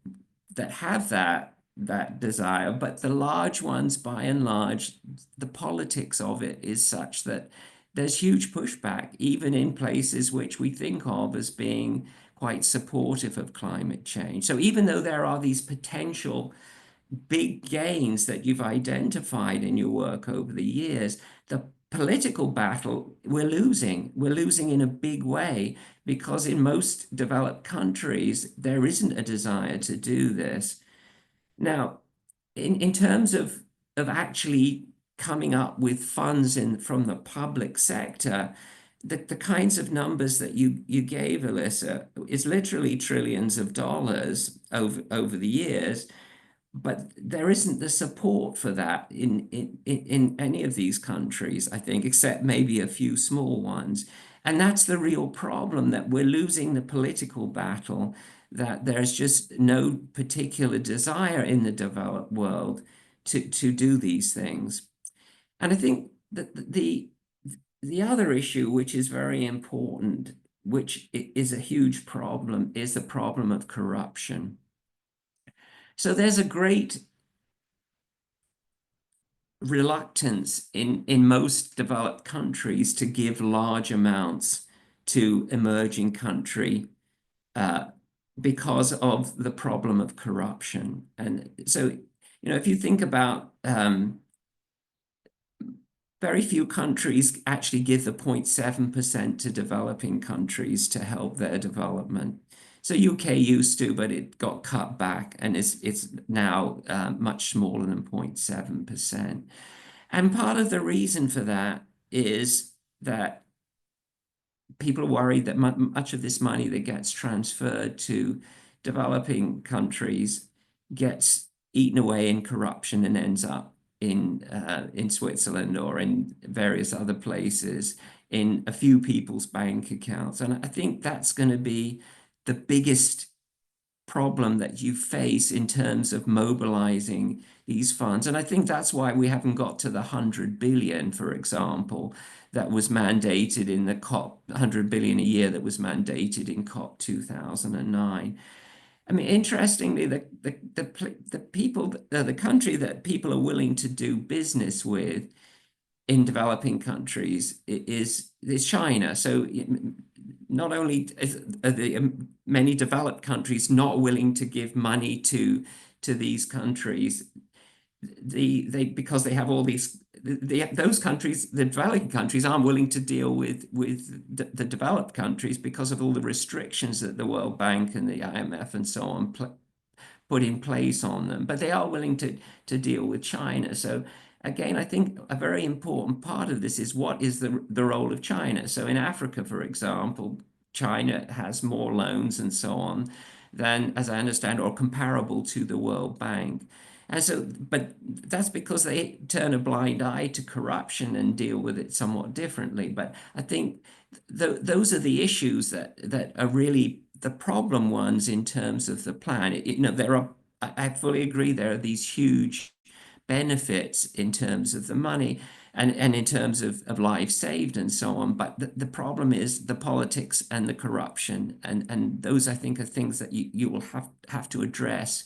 have that desire, but the large ones, by and large, the politics of it is such that there's huge pushback, even in places which we think of as being quite supportive of climate change. So even though there are these potential big gains that you've identified in your work over the years, the political battle we're losing. We're losing in a big way, because in most developed countries, there isn't a desire to do this. Now, in terms of actually coming up with funds from the public sector, the kinds of numbers that you gave, Alissa, is literally trillions of dollars over the years. But there isn't the support for that in any of these countries, I think, except maybe a few small ones. And that's the real problem, that we're losing the political battle, that there's just no particular desire in the developed world to do these things. And I think that the other issue, which is very important, which is a huge problem, is the problem of corruption. So there's a great reluctance in most developed countries to give large amounts to emerging country because of the problem of corruption. And so, you know, if you think about very few countries actually give the 0.7% to developing countries to help their development. So UK used to, but it got cut back, and it's now much smaller than 0.7%. And part of the reason for that is that people are worried that much of this money that gets transferred to developing countries gets eaten away in corruption and ends up in Switzerland or in various other places in a few people's bank accounts. And I think that's going to be the biggest problem that you face in terms of mobilizing these funds. And I think that's why we haven't got to the 100 billion, for example, that was mandated in the COP, 100 billion a year that was mandated in COP 2009. I mean, interestingly, the country that people are willing to do business with in developing countries is China. So not only are the many developed countries not willing to give money to these countries, because they have all these, those countries, the developing countries, aren't willing to deal with the developed countries because of all the restrictions that the World Bank and the IMF and so on put in place on them. But they are willing to deal with China. So again, I think a very important part of this is what is the role of China. So in Africa, for example, China has more loans and so on than, as I understand, or comparable to the World Bank. And so, but that's because they turn a blind eye to corruption and deal with it somewhat differently. But I think those are the issues that are really the problem ones in terms of the plan. You know, I fully agree, there are these huge benefits in terms of the money and in terms of lives saved and so on. But the problem is the politics and the corruption. And those, I think, are things that you will have to address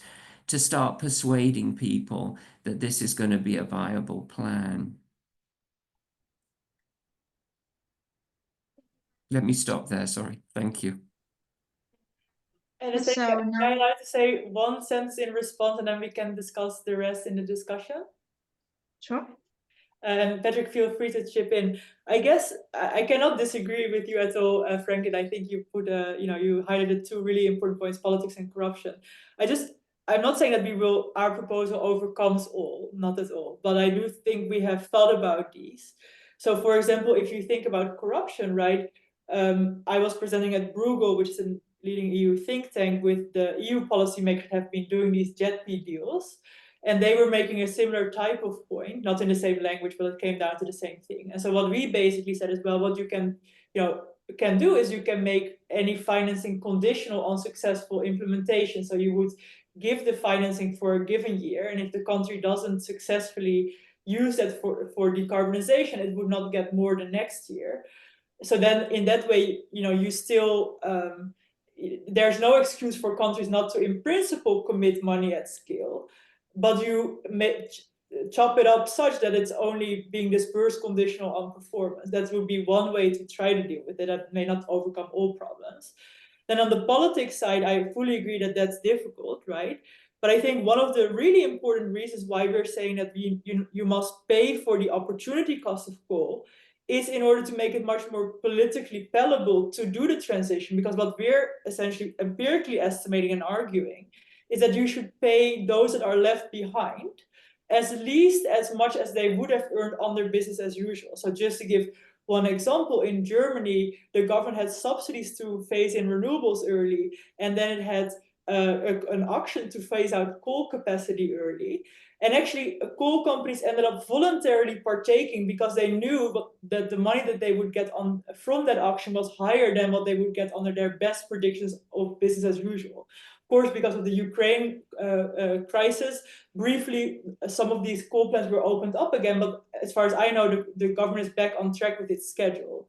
to start persuading people that this is going to be a viable plan. Let me stop there, sorry. Thank you. And So am I now, allowed to say one sentence in response, and then we can discuss the rest in the discussion? sure. And Patrick, feel free to chip in. I guess I cannot disagree with you at all, Frank. And I think you put, you highlighted two really important points: politics and corruption. I'm not saying that our proposal overcomes all, not at all. But I do think we have thought about these. So, for example, if you think about corruption, right? I was presenting at Bruegel, which is an leading EU think tank with the EU policymakers have been doing these JETP deals. And they were making a similar type of point, not in the same language, but it came down to the same thing. And so what we basically said is, well, what you can do is you can make any financing conditional on successful implementation. So you would give the financing for a given year, and if the country doesn't successfully use that for decarbonization, it would not get more the next year. So then in that way, you still, there's no excuse for countries not to in principle commit money at scale, but you may chop it up such that it's only being dispersed conditional on performance. That would be one way to try to deal with it. That may not overcome all problems. Then on the politics side, I fully agree that that's difficult, right? But I think one of the really important reasons why we're saying that you must pay for the opportunity cost of coal is in order to make it much more politically palatable to do the transition. Because what we're essentially empirically estimating and arguing is that you should pay those that are left behind at least as much as they would have earned on their business as usual. So just to give one example, in Germany, the government had subsidies to phase in renewables early, and then it had an auction to phase out coal capacity early. And actually, coal companies ended up voluntarily partaking because they knew that the money that they would get from that auction was higher than what they would get under their best predictions of business as usual. Of course, because of the Ukraine crisis, briefly, some of these coal plants were opened up again, but as far as I know, the government is back on track with its schedule.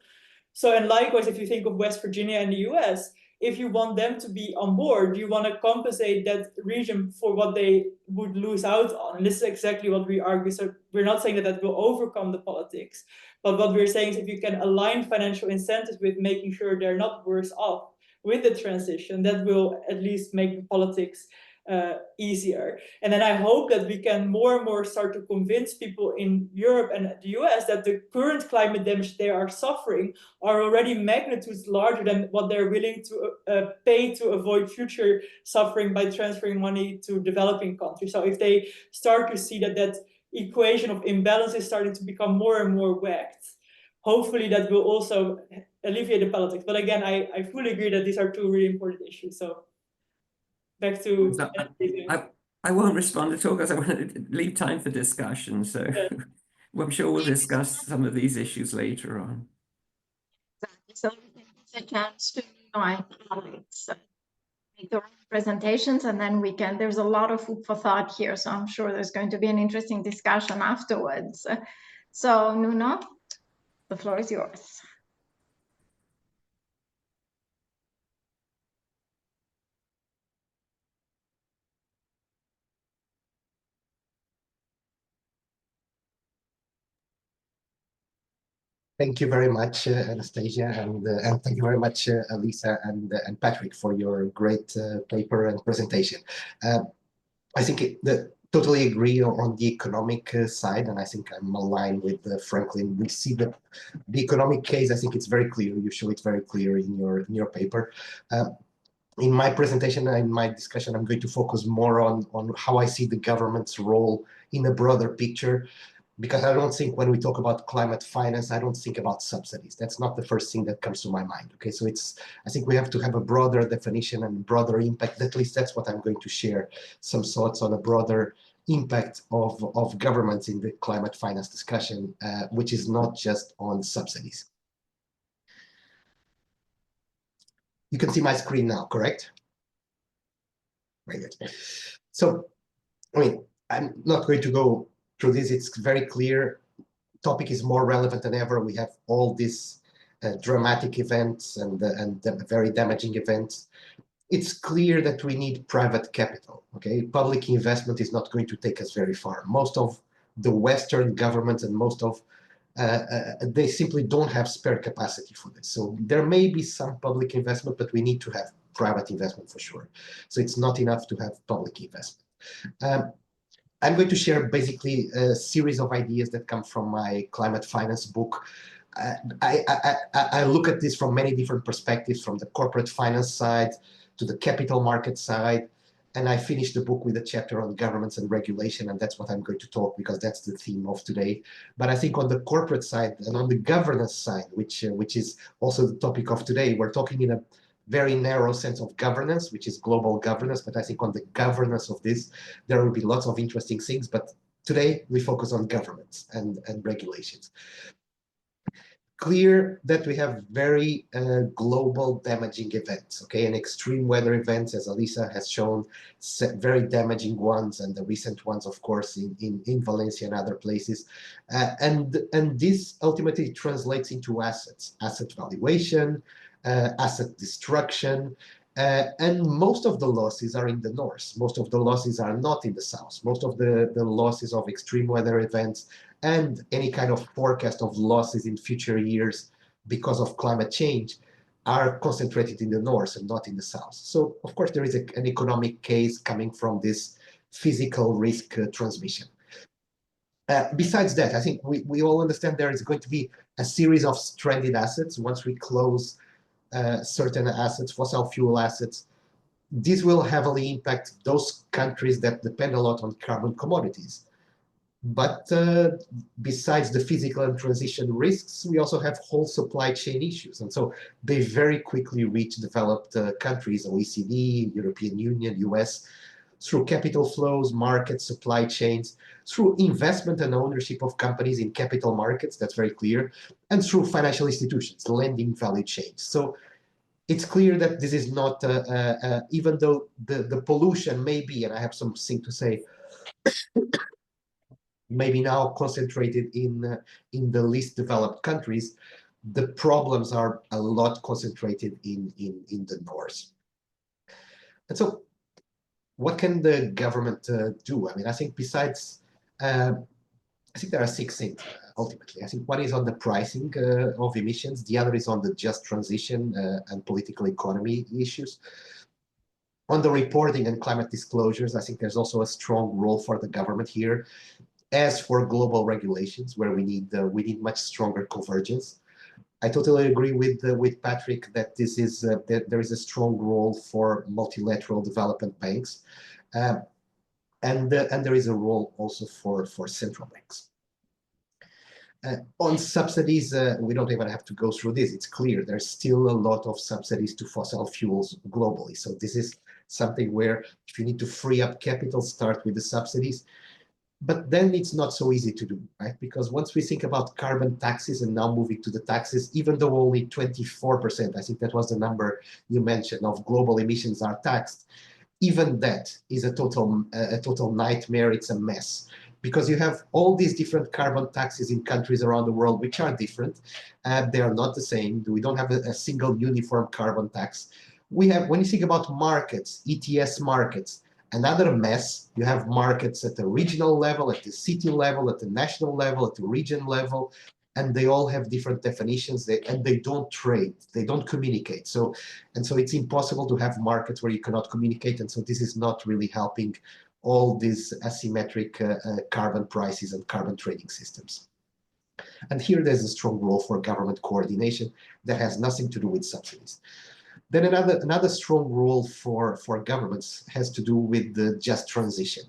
So, and likewise, if you think of West Virginia and the US, if you want them to be on board, you want to compensate that region for what they would lose out on. And this is exactly what we argue. So we're not saying that that will overcome the politics, but what we're saying is if you can align financial incentives with making sure they're not worse off with the transition, that will at least make the politics easier. And then I hope that we can more and more start to convince people in Europe and the US that the current climate damage they are suffering are already magnitudes larger than what they're willing to pay to avoid future suffering by transferring money to developing countries. So if they start to see that that equation of imbalance is starting to become more and more whacked, hopefully that will also alleviate the politics. But again, I fully agree that these are two really important issues. So back to I won't respond at all because I want to leave time for discussion. So I'm sure we'll discuss some of these issues later on. So it's a chance to my colleagues make their own presentations, and then we can. There's a lot of food for thought here, so I'm sure there's going to be an interesting discussion afterwards. So Nuno, the floor is yours. Thank you very much, Anastasia, and thank you very much, Alissa and Patrick, for your great paper and presentation. I think totally agree on the economic side, and I think I'm aligned with Franklin. We see the economic case. I think it's very clear. You show it very clear in your paper. In my presentation and in my discussion, I'm going to focus more on how I see the government's role in a broader picture. Because I don't think when we talk about climate finance, I don't think about subsidies. That's not the first thing that comes to my mind. Okay, so I think we have to have a broader definition and broader impact. At least that's what I'm going to share, some thoughts on a broader impact of governments in the climate finance discussion, which is not just on subsidies. You can see my screen now, correct? Very good. So, I mean, I'm not going to go through this. It's very clear. Topic is more relevant than ever. We have all these dramatic events and very damaging events. It's clear that we need private capital. Okay, public investment is not going to take us very far. Most of the Western governments and most of they simply don't have spare capacity for this. So there may be some public investment, but we need to have private investment for sure. So it's not enough to have public investment. I'm going to share basically a series of ideas that come from my climate finance book. I look at this from many different perspectives, from the corporate finance side to the capital market side. And I finished the book with a chapter on governments and regulation, and that's what I'm going to talk, because that's the theme of today. But I think on the corporate side and on the governance side, which is also the topic of today, we're talking in a very narrow sense of governance, which is global governance. But I think on the governance of this, there will be lots of interesting things. But today we focus on governments and regulations. Clear that we have very global damaging events, okay, and extreme weather events, as Alissa has shown, very damaging ones, and the recent ones, of course, in Valencia and other places, and this ultimately translates into asset valuation, asset destruction, and most of the losses are in the north. Most of the losses are not in the south. Most of the losses of extreme weather events and any kind of forecast of losses in future years because of climate change are concentrated in the north and not in the south. So, of course, there is an economic case coming from this physical risk transmission. Besides that, I think we all understand there is going to be a series of stranded assets once we close certain assets, fossil fuel assets. This will heavily impact those countries that depend a lot on carbon commodities. But besides the physical and transition risks, we also have whole supply chain issues. And so they very quickly reach developed countries, OECD, European Union, US, through capital flows, markets, supply chains, through investment and ownership of companies in capital markets, that's very clear, and through financial institutions, lending value chains. So it's clear that this is not, even though the pollution may be, and I have something to say, maybe now concentrated in the least developed countries, the problems are a lot concentrated in the north. And so what can the government do? I mean, I think besides, I think there are 6 things ultimately. I think one is on the pricing of emissions, the other is on the just transition and political economy issues. On the reporting and climate disclosures, I think there's also a strong role for the government here. As for global regulations, where we need much stronger convergence, I totally agree with Patrick that this is that there is a strong role for multilateral development banks, and there is a role also for central banks. On subsidies, we don't even have to go through this. It's clear there's still a lot of subsidies to fossil fuels globally. So this is something where if you need to free up capital, start with the subsidies. But then it's not so easy to do, right? Because once we think about carbon taxes and now moving to the taxes, even though only 24%, I think that was the number you mentioned, of global emissions are taxed, even that is a total nightmare. It's a mess. Because you have all these different carbon taxes in countries around the world, which are different. They are not the same. We don't have a single uniform carbon tax. We have, when you think about markets, ETS markets, another mess. You have markets at the regional level, at the city level, at the national level, at the region level, and they all have different definitions, and they don't trade, they don't communicate. So it's impossible to have markets where you cannot communicate, and so this is not really helping all these asymmetric carbon prices and carbon trading systems. And here there's a strong role for government coordination that has nothing to do with subsidies. Then another strong role for governments has to do with the just transition.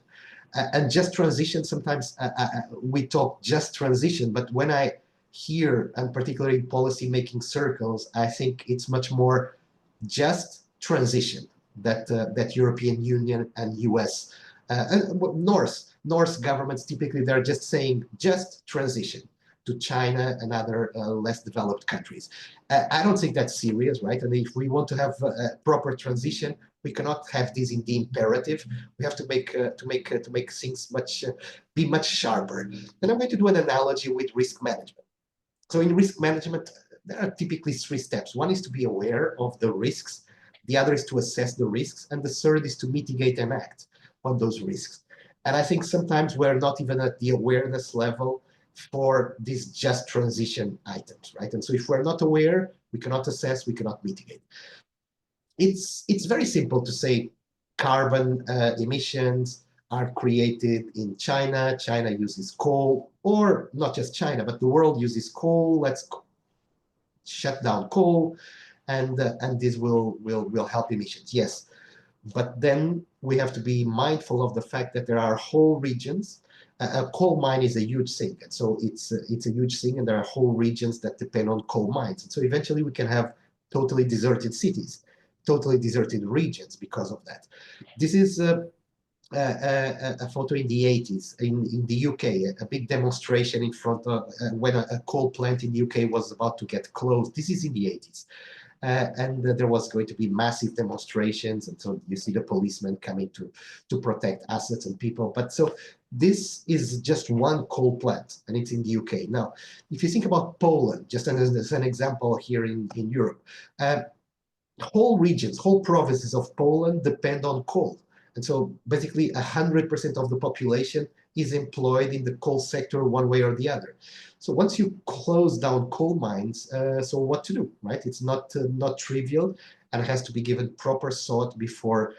And just transition, sometimes we talk just transition, but when I hear, and particularly in policy-making circles, I think it's much more just transition that European Union and US, and North governments, typically they're just saying just transition to China and other less developed countries. I don't think that's serious, right? And if we want to have a proper transition, we cannot have this in the imperative. We have to make things be much sharper. And I'm going to do an analogy with risk management. So in risk management, there are typically 3 steps. One is to be aware of the risks. The other is to assess the risks. And the third is to mitigate and act on those risks. And I think sometimes we're not even at the awareness level for these just transition items, right? And so if we're not aware, we cannot assess, we cannot mitigate. It's very simple to say carbon emissions are created in China. China uses coal, or not just China, but the world uses coal. Let's shut down coal, and this will help emissions. Yes, but then we have to be mindful of the fact that there are whole regions. A coal mine is a huge thing, and so it's a huge thing, and there are whole regions that depend on coal mines. And so eventually we can have totally deserted cities totally deserted regions because of that. This is a photo in the 80s in the UK, a big demonstration in front of when a coal plant in the UK was about to get closed. This is in the 80s. And there was going to be massive demonstrations, and so you see the policemen coming to protect assets and people. But so this is just one coal plant, and it's in the UK. Now, if you think about Poland, just as an example here in Europe, whole regions, whole provinces of Poland depend on coal. And so basically 100% of the population is employed in the coal sector one way or the other. So once you close down coal mines, so what to do, right? It's not trivial, and it has to be given proper thought before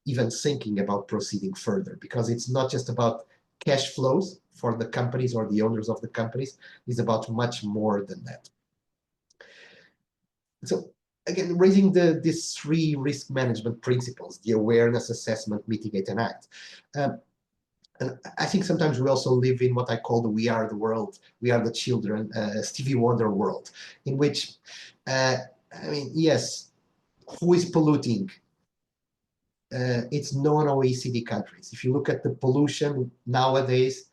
even thinking about proceeding further, because it's not just about cash flows for the companies or the owners of the companies, it's about much more than that. So again, raising these 3 risk management principles: the awareness, assessment, mitigate, and act. And I think sometimes we also live in what I call the "we are the world, we are the children," Stevie Wonder world, in which, I mean, yes, who is polluting? It's non-OECD countries. If you look at the pollution nowadays,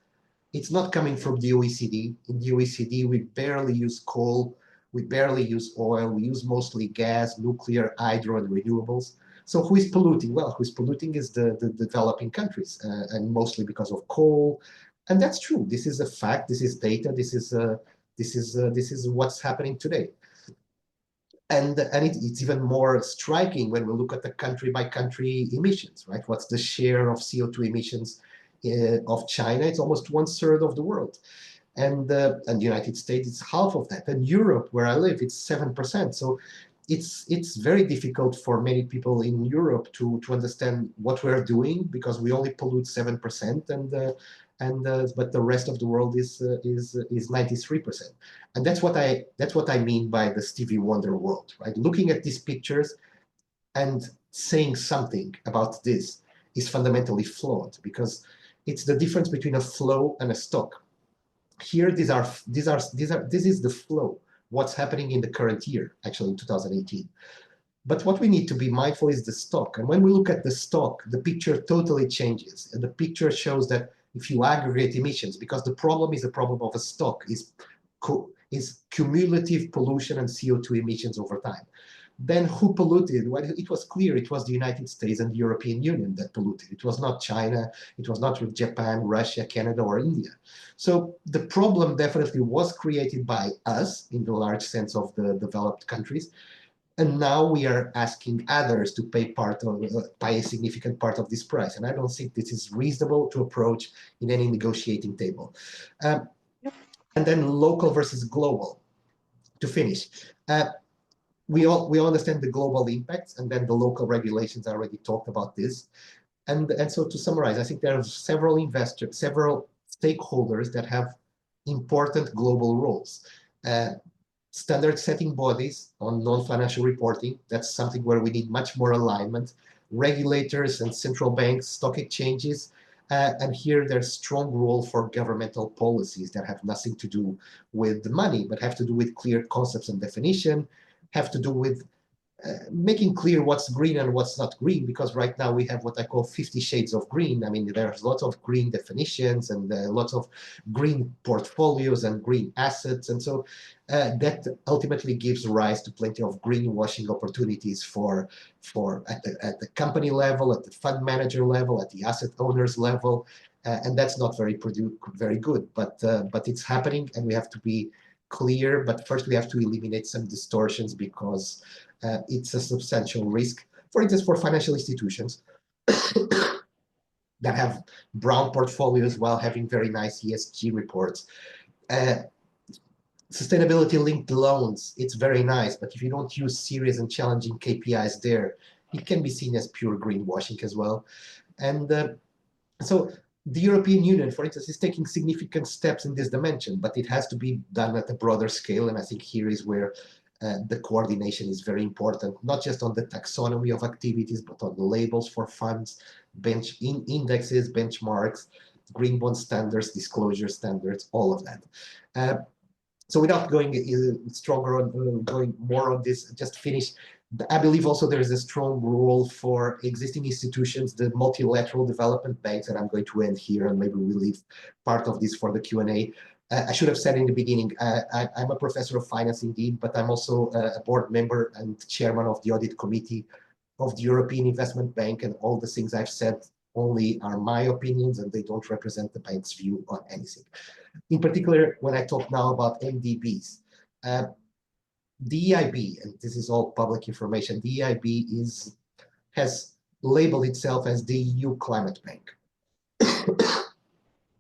it's not coming from the OECD. In the OECD, we barely use coal, we barely use oil, we use mostly gas, nuclear, hydro, and renewables. So who is polluting? Well, who is polluting is the developing countries, and mostly because of coal. And that's true. This is a fact. This is data. This is what's happening today. And it's even more striking when we look at the country-by-country emissions, right? What's the share of CO2 emissions of China? It's almost 1/3 of the world. And the United States, it's half of that. And Europe, where I live, it's 7%. So it's very difficult for many people in Europe to understand what we're doing, because we only pollute 7%, but the rest of the world is 93%. And that's what I mean by the Stevie Wonder world, right? Looking at these pictures and saying something about this is fundamentally flawed, because it's the difference between a flow and a stock. Here, this is the flow, what's happening in the current year, actually in 2018. But what we need to be mindful is the stock. And when we look at the stock, the picture totally changes. And the picture shows that if you aggregate emissions, because the problem is a problem of a stock, is cumulative pollution and CO2 emissions over time. Then who polluted? Well, it was clear it was the United States and the European Union that polluted. It was not China, it was not Japan, Russia, Canada, or India. So the problem definitely was created by us, in the large sense of the developed countries. And now we are asking others to pay a significant part of this price. And I don't think this is reasonable to approach in any negotiating table. And then local versus global, to finish. We all understand the global impacts, and then the local regulations. I already talked about this. And so to summarize, I think there are several stakeholders that have important global roles. Standard setting bodies on non-financial reporting, that's something where we need much more alignment. Regulators and central banks, stock exchanges, and here there's strong role for governmental policies that have nothing to do with the money, but have to do with clear concepts and definition, have to do with making clear what's green and what's not green, because right now we have what I call 50 shades of green. I mean, there's lots of green definitions and lots of green portfolios and green assets. And so that ultimately gives rise to plenty of greenwashing opportunities at the company level, at the fund manager level, at the asset owners level. And that's not very good, but it's happening, and we have to be clear. But first we have to eliminate some distortions, because it's a substantial risk, for instance, for financial institutions that have brown portfolios while having very nice ESG reports. Sustainability-linked loans, it's very nice, but if you don't use serious and challenging KPIs there, it can be seen as pure greenwashing as well. And so the European Union, for instance, is taking significant steps in this dimension, but it has to be done at a broader scale. And I think here is where the coordination is very important, not just on the taxonomy of activities, but on the labels for funds, indexes, benchmarks, green bond standards, disclosure standards, all of that. So without going going more on this, just finish. I believe also there is a strong role for existing institutions, the multilateral development banks, and I'm going to end here, and maybe we'll leave part of this for the Q&A. I should have said in the beginning, I'm a professor of finance indeed, but I'm also a board member and chairman of the audit committee of the European Investment Bank, and all the things I've said only are my opinions and they don't represent the bank's view on anything. In particular, when I talk now about MDBs, the EIB, and this is all public information, the EIB has labeled itself as the EU Climate Bank.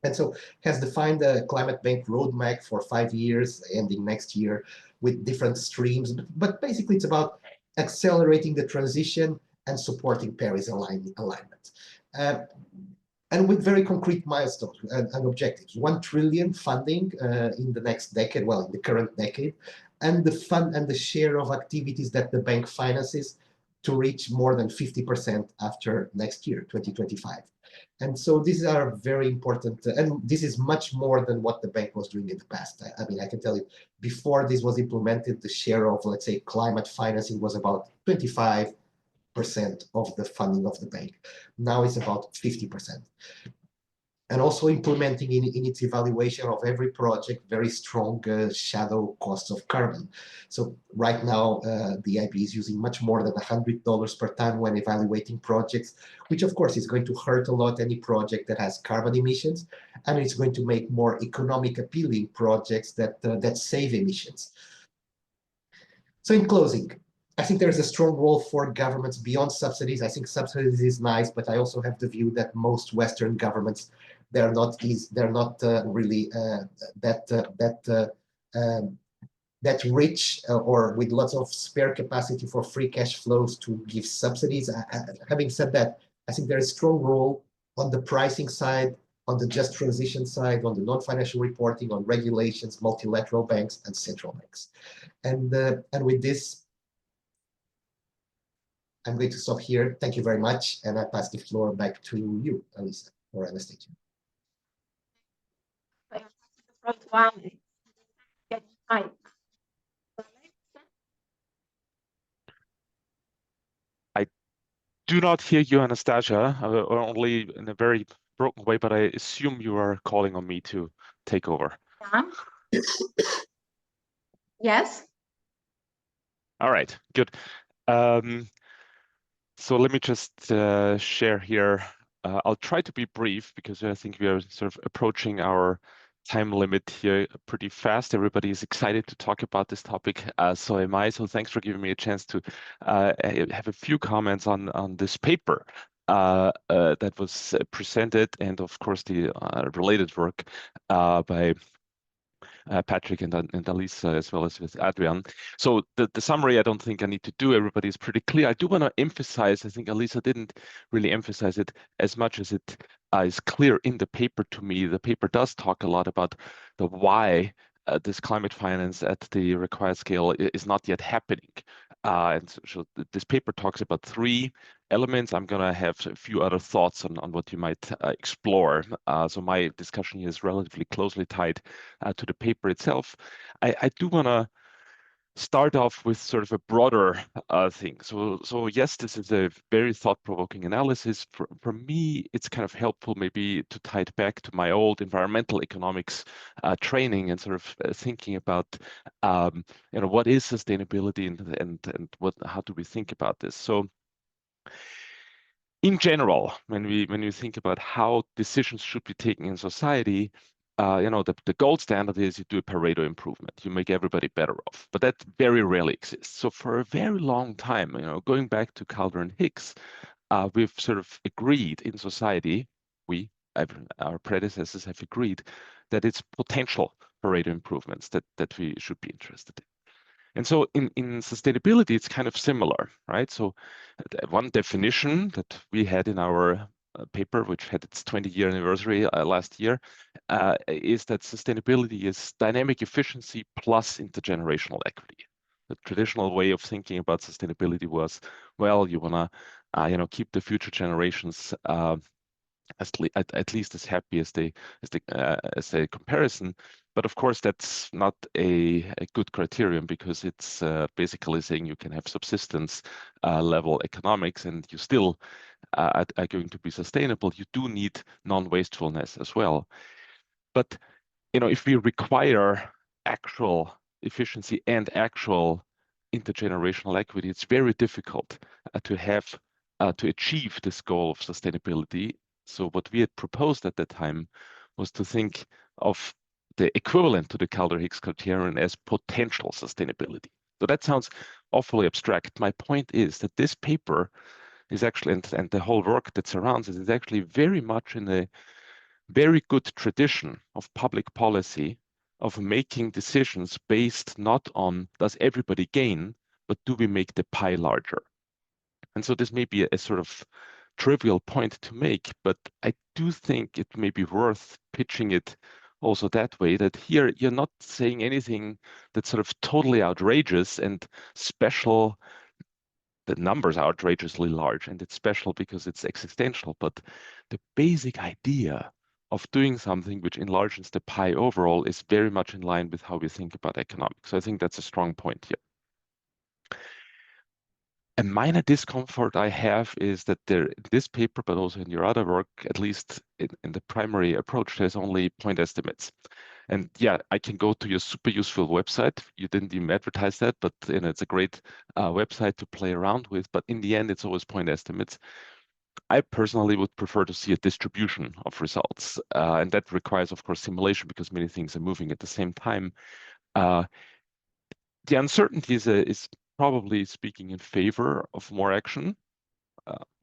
And so has defined a climate bank roadmap for 5 years, ending next year, with different streams. But basically, it's about accelerating the transition and supporting Paris alignment. And with very concrete milestones and objectives. 1 trillion funding in the next decade, well, in the current decade, and the fund and the share of activities that the bank finances to reach more than 50% after next year, 2025. And so these are very important, and this is much more than what the bank was doing in the past. I mean, I can tell you, before this was implemented, the share of, let's say, climate financing was about 25% of the funding of the bank. Now it's about 50%. And also implementing in its evaluation of every project very strong shadow costs of carbon. So right now, the EIB is using much more than $100 per ton when evaluating projects, which of course is going to hurt a lot any project that has carbon emissions, and it's going to make more economic appealing projects that save emissions. So in closing, I think there's a strong role for governments beyond subsidies. I think subsidies is nice, but I also have the view that most Western governments, they're not really that rich or with lots of spare capacity for free cash flows to give subsidies. Having said that, I think there is a strong role on the pricing side, on the just transition side, on the non-financial reporting, on regulations, multilateral banks, and central banks. And with this, I'm going to stop here. Thank you very much, and I pass the floor back to you, Alissa, or Anastasia. I do not hear you, Anastasia, or only in a very broken way, but I assume you are calling on me to take over. Yes. All right, good. So let me just share here. I'll try to be brief because I think we are sort of approaching our time limit here pretty fast. Everybody is excited to talk about this topic. So am I. So thanks for giving me a chance to have a few comments on this paper that was presented, and of course the related work by Patrick and Alissa, as well as with Adrian. So the summary, I don't think I need to do. Everybody is pretty clear. I do want to emphasize, I think Alissa didn't really emphasize it as much as it is clear in the paper to me. The paper does talk a lot about the why this climate finance at the required scale is not yet happening. And so this paper talks about 3 elements. I'm going to have a few other thoughts on what you might explore. So my discussion here is relatively closely tied to the paper itself. I do want to start off with sort of a broader thing. So yes, this is a very thought-provoking analysis. For me, it's kind of helpful maybe to tie it back to my old environmental economics training and sort of thinking about what is sustainability and how do we think about this. So in general, when you think about how decisions should be taken in society, the gold standard is you do a Pareto improvement. You make everybody better off, but that very rarely exists. So for a very long time, going back to Calder and Hicks, we've sort of agreed in society, our predecessors have agreed that it's potential Pareto improvements that we should be interested in. And so in sustainability, it's kind of similar, right? So one definition that we had in our paper, which had its 20-year anniversary last year, is that sustainability is dynamic efficiency plus intergenerational equity. The traditional way of thinking about sustainability was, well, you want to, keep the future generations at least as happy as the comparison, But of course, that's not a good criterion, because it's basically saying you can have subsistence level economics and you still are going to be sustainable. You do need non-wastefulness as well. But if we require actual efficiency and actual intergenerational equity, it's very difficult to achieve this goal of sustainability. So what we had proposed at that time was to think of the equivalent to the Kaldor-Hicks criterion as potential sustainability. So that sounds awfully abstract. My point is that this paper is actually, and the whole work that surrounds it, is actually very much in a very good tradition of public policy, of making decisions based not on does everybody gain, but do we make the pie larger? And so this may be a sort of trivial point to make, but I do think it may be worth pitching it also that way, that here you're not saying anything that's sort of totally outrageous and special. The numbers are outrageously large, and it's special because it's existential, but the basic idea of doing something which enlarges the pie overall is very much in line with how we think about economics. So I think that's a strong point here. A minor discomfort I have is that in this paper, but also in your other work, at least in the primary approach, there's only point estimates. And yeah, I can go to your super useful website. You didn't even advertise that, but it's a great website to play around with. But in the end, it's always point estimates. I personally would prefer to see a distribution of results. And that requires, of course, simulation, because many things are moving at the same time. The uncertainty is probably speaking in favor of more action,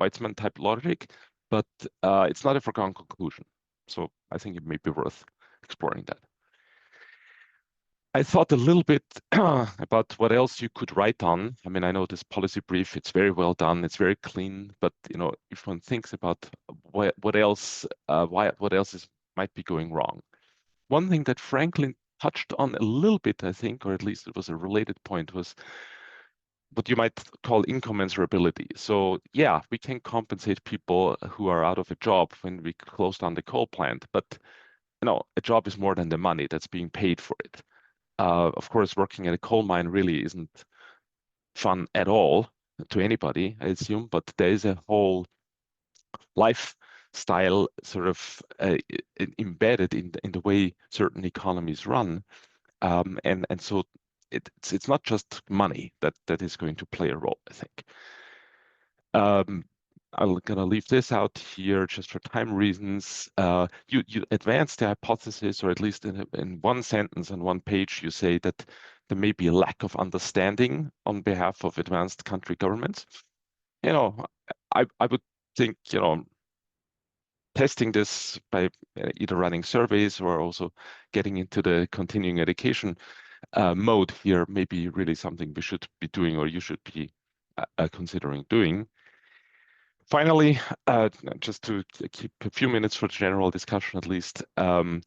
Weizmann type logic, but it's not a foregone conclusion. So I think it may be worth exploring that. I thought a little bit about what else you could write on. I mean, I know this policy brief, it's very well done, it's very clean, but if one thinks about what else might be going wrong. One thing that Franklin touched on a little bit, I think, or at least it was a related point, was what you might call incommensurability. So yeah, we can compensate people who are out of a job when we close down the coal plant, but a job is more than the money that's being paid for it. Of course, working at a coal mine really isn't fun at all to anybody, I assume, but there is a whole lifestyle sort of embedded in the way certain economies run. And so it's not just money that is going to play a role, I think. I'm gonna leave this out here just for time reasons. You advance the hypothesis, or at least in one sentence on one page, you say that there may be a lack of understanding on behalf of advanced country governments. I would think, testing this by either running surveys or also getting into the continuing education mode here may be really something we should be doing, or you should be considering doing. Finally, just to keep a few minutes for the general discussion at least, I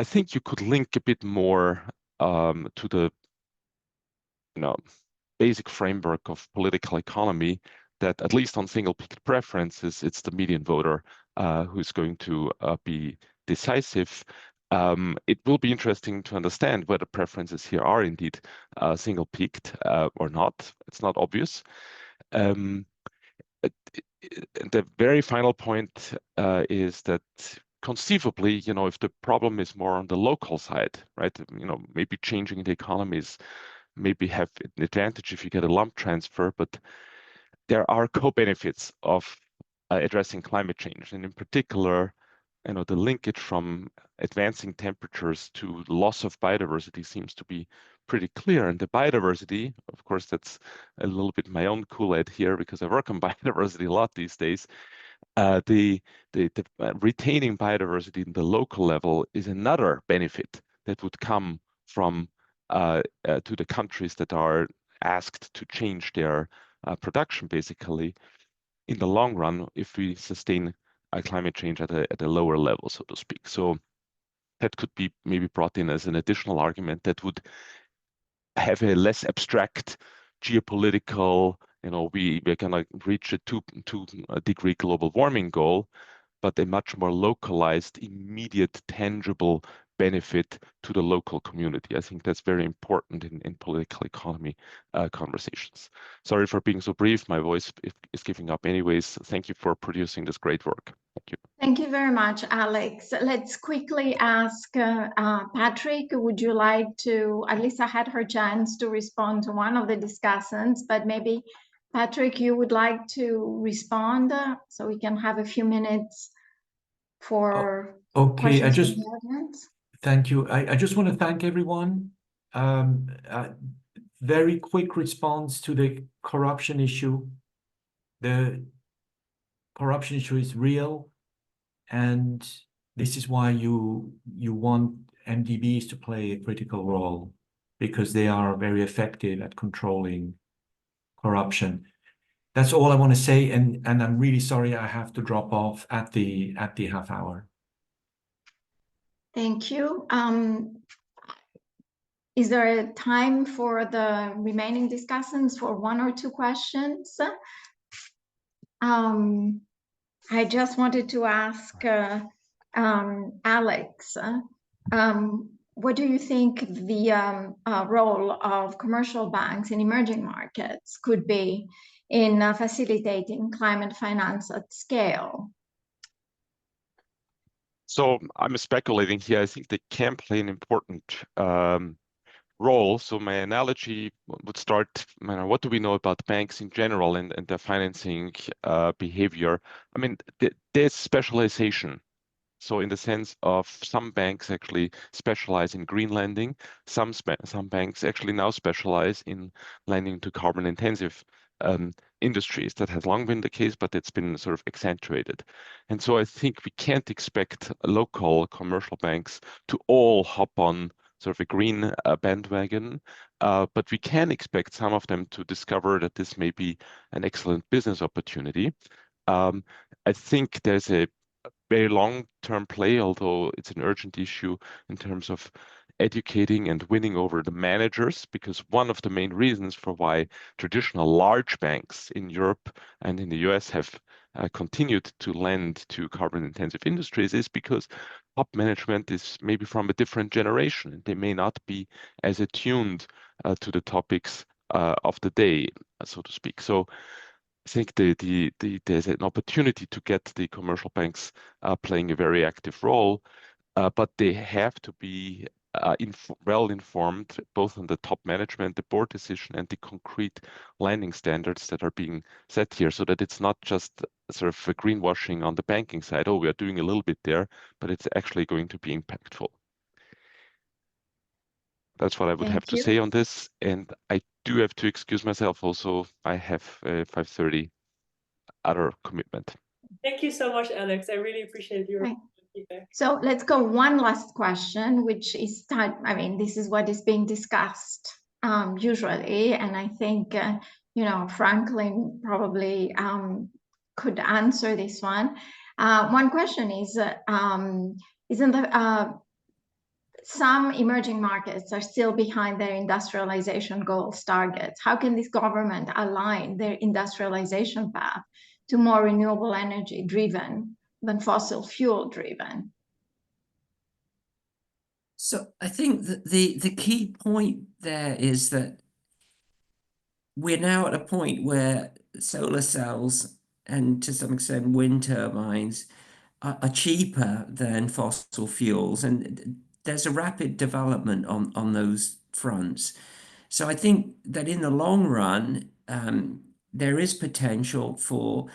think you could link a bit more to the basic framework of political economy, that at least on single peaked preferences, it's the median voter who's going to be decisive. It will be interesting to understand whether preferences here are indeed single peaked or not. It's not obvious. The very final point is that conceivably, if the problem is more on the local side, right? Maybe changing the economies maybe have an advantage if you get a lump transfer, but there are co-benefits of addressing climate change, and in particular, the linkage from advancing temperatures to loss of biodiversity seems to be pretty clear. And the biodiversity, of course, that's a little bit my own Kool-Aid here, because I work on biodiversity a lot these days. The retaining biodiversity in the local level is another benefit that would come from to the countries that are asked to change their production, basically, in the long run, if we sustain climate change at a lower level, so to speak. So that could be maybe brought in as an additional argument that would have a less abstract geopolitical, we're gonna reach a 2-degree global warming goal, but a much more localized, immediate, tangible benefit to the local community. I think that's very important in political economy conversations. Sorry for being so brief. My voice is giving up anyways. Thank you for producing this great work. Thank you. Thank you very much, Alex. Let's quickly ask Patrick, would you like to, Alissa had her chance to respond to one of the discussants, but maybe Patrick, you would like to respond so we can have a few minutes for questions from the audience. Thank you. I just want to thank everyone. Very quick response to the corruption issue. The corruption issue is real, and this is why you want MDBs to play a critical role, because they are very effective at controlling corruption. That's all I want to say, and I'm really sorry I have to drop off at the half hour. Thank you. Is there a time for the remaining discussants for one or two questions? I just wanted to ask Alex, what do you think the role of commercial banks in emerging markets could be in facilitating climate finance at scale? So I'm speculating here. I think they can play an important role. So my analogy would start, what do we know about banks in general and their financing behavior? I mean, there's specialization. So in the sense of some banks actually specialize in green lending, some banks actually now specialize in lending to carbon intensive industries. That has long been the case, but it's been sort of accentuated. And so I think we can't expect local commercial banks to all hop on sort of a green bandwagon, but we can expect some of them to discover that this may be an excellent business opportunity. I think there's a very long-term play, although it's an urgent issue in terms of educating and winning over the managers, because one of the main reasons for why traditional large banks in Europe and in the US have continued to lend to carbon-intensive industries is because top management is maybe from a different generation. They may not be as attuned to the topics of the day, so to speak. So I think there's an opportunity to get the commercial banks playing a very active role, but they have to be well informed both on the top management, the board decision, and the concrete lending standards that are being set here, so that it's not just sort of a greenwashing on the banking side. Oh, we are doing a little bit there, but it's actually going to be impactful. That's what I would have to say on this. And I do have to excuse myself also. I have a 5:30 other commitment. Thank you so much, Alex. I really appreciate your feedback. So let's go one last question, which is, this is what is being discussed usually. And I think, Franklin probably could answer this one. One question is, some emerging markets are still behind their industrialization goals targets. How can this government align their industrialization path to more renewable energy driven than fossil fuel driven? So I think that the key point there is that we're now at a point where solar cells and to some extent wind turbines are cheaper than fossil fuels, and there's a rapid development on those fronts. So I think that in the long run, there is potential for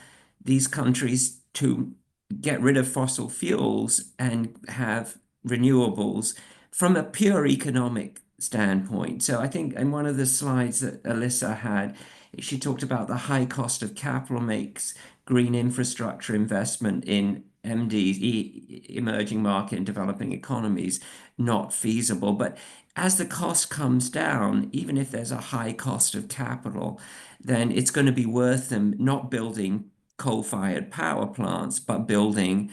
these countries to get rid of fossil fuels and have renewables from a pure economic standpoint. So I think in one of the slides that Alissa had, she talked about the high cost of capital makes green infrastructure investment in MDs, emerging market and developing economies, not feasible. But as the cost comes down, even if there's a high cost of capital, then it's going to be worth them not building coal-fired power plants, but building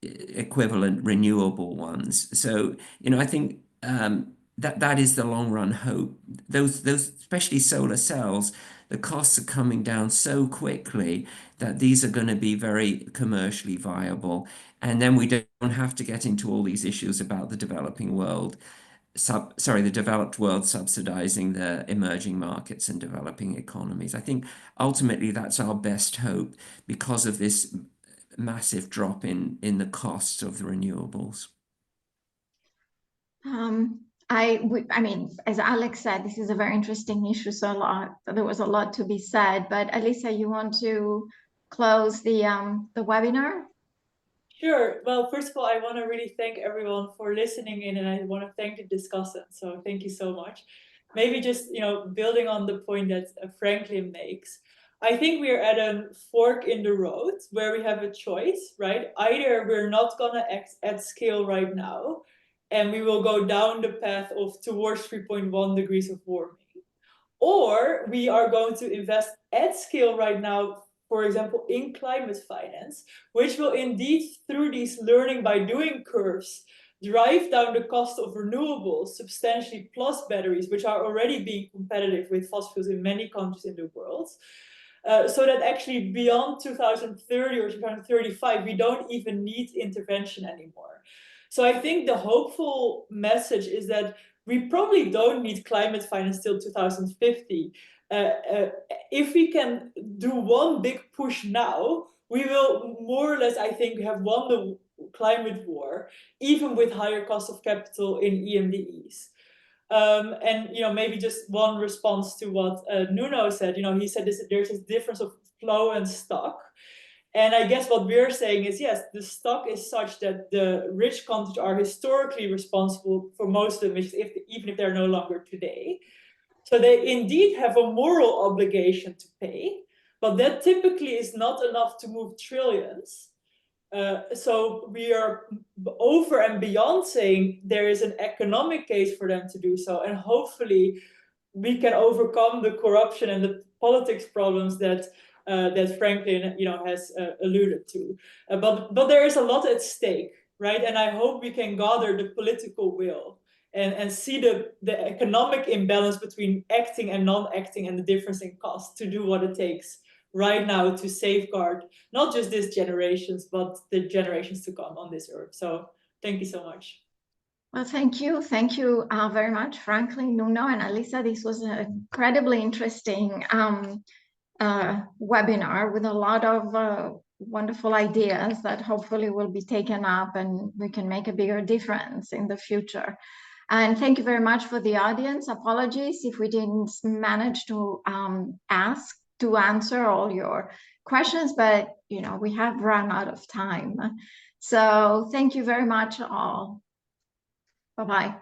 equivalent renewable ones. So, I think that is the long run hope. Those especially solar cells, the costs are coming down so quickly that these are going to be very commercially viable. And then we don't have to get into all these issues about the developing world, the developed world subsidizing the emerging markets and developing economies. I think ultimately that's our best hope because of this massive drop in the costs of the renewables. I mean, as Alex said, this is a very interesting issue, so there was a lot to be said. But Alissa, you want to close the webinar? Sure. Well, first of all, I want to really thank everyone for listening in, and I want to thank the discussants. So thank you so much. Maybe just, building on the point that Franklin makes, I think we're at a fork in the road where we have a choice, right? Either we're not going to act at scale right now, and we will go down the path towards 3.1 degrees of warming, or we are going to invest at scale right now, for example, in climate finance, which will indeed, through these learning by doing curves, drive down the cost of renewables substantially, plus batteries, which are already being competitive with fossil fuels in many countries in the world. So that actually beyond 2030 or 2035, we don't even need intervention anymore. So I think the hopeful message is that we probably don't need climate finance till 2050. If we can do one big push now, we will more or less, I think, have won the climate war, even with higher cost of capital in EMDEs. And maybe just one response to what Nuno said. He said there's this difference of flow and stock. And I guess what we're saying is, yes, the stock is such that the rich countries are historically responsible for most of the emissions, even if they're no longer today. So they indeed have a moral obligation to pay, but that typically is not enough to move trillions. So we are over and beyond saying there is an economic case for them to do so, and hopefully we can overcome the corruption and the politics problems that Franklin has alluded to. But there is a lot at stake, right? And I hope we can gather the political will and see the economic imbalance between acting and non-acting and the difference in cost to do what it takes right now to safeguard not just this generations, but the generations to come on this earth. So thank you so much. Well, thank you. Thank you very much, Franklin, Nuno, and Alissa. This was an incredibly interesting webinar with a lot of wonderful ideas that hopefully will be taken up and we can make a bigger difference in the future. And thank you very much for the audience. Apologies if we didn't manage to answer all your questions, but we have run out of time. So thank you very much all. Bye-bye.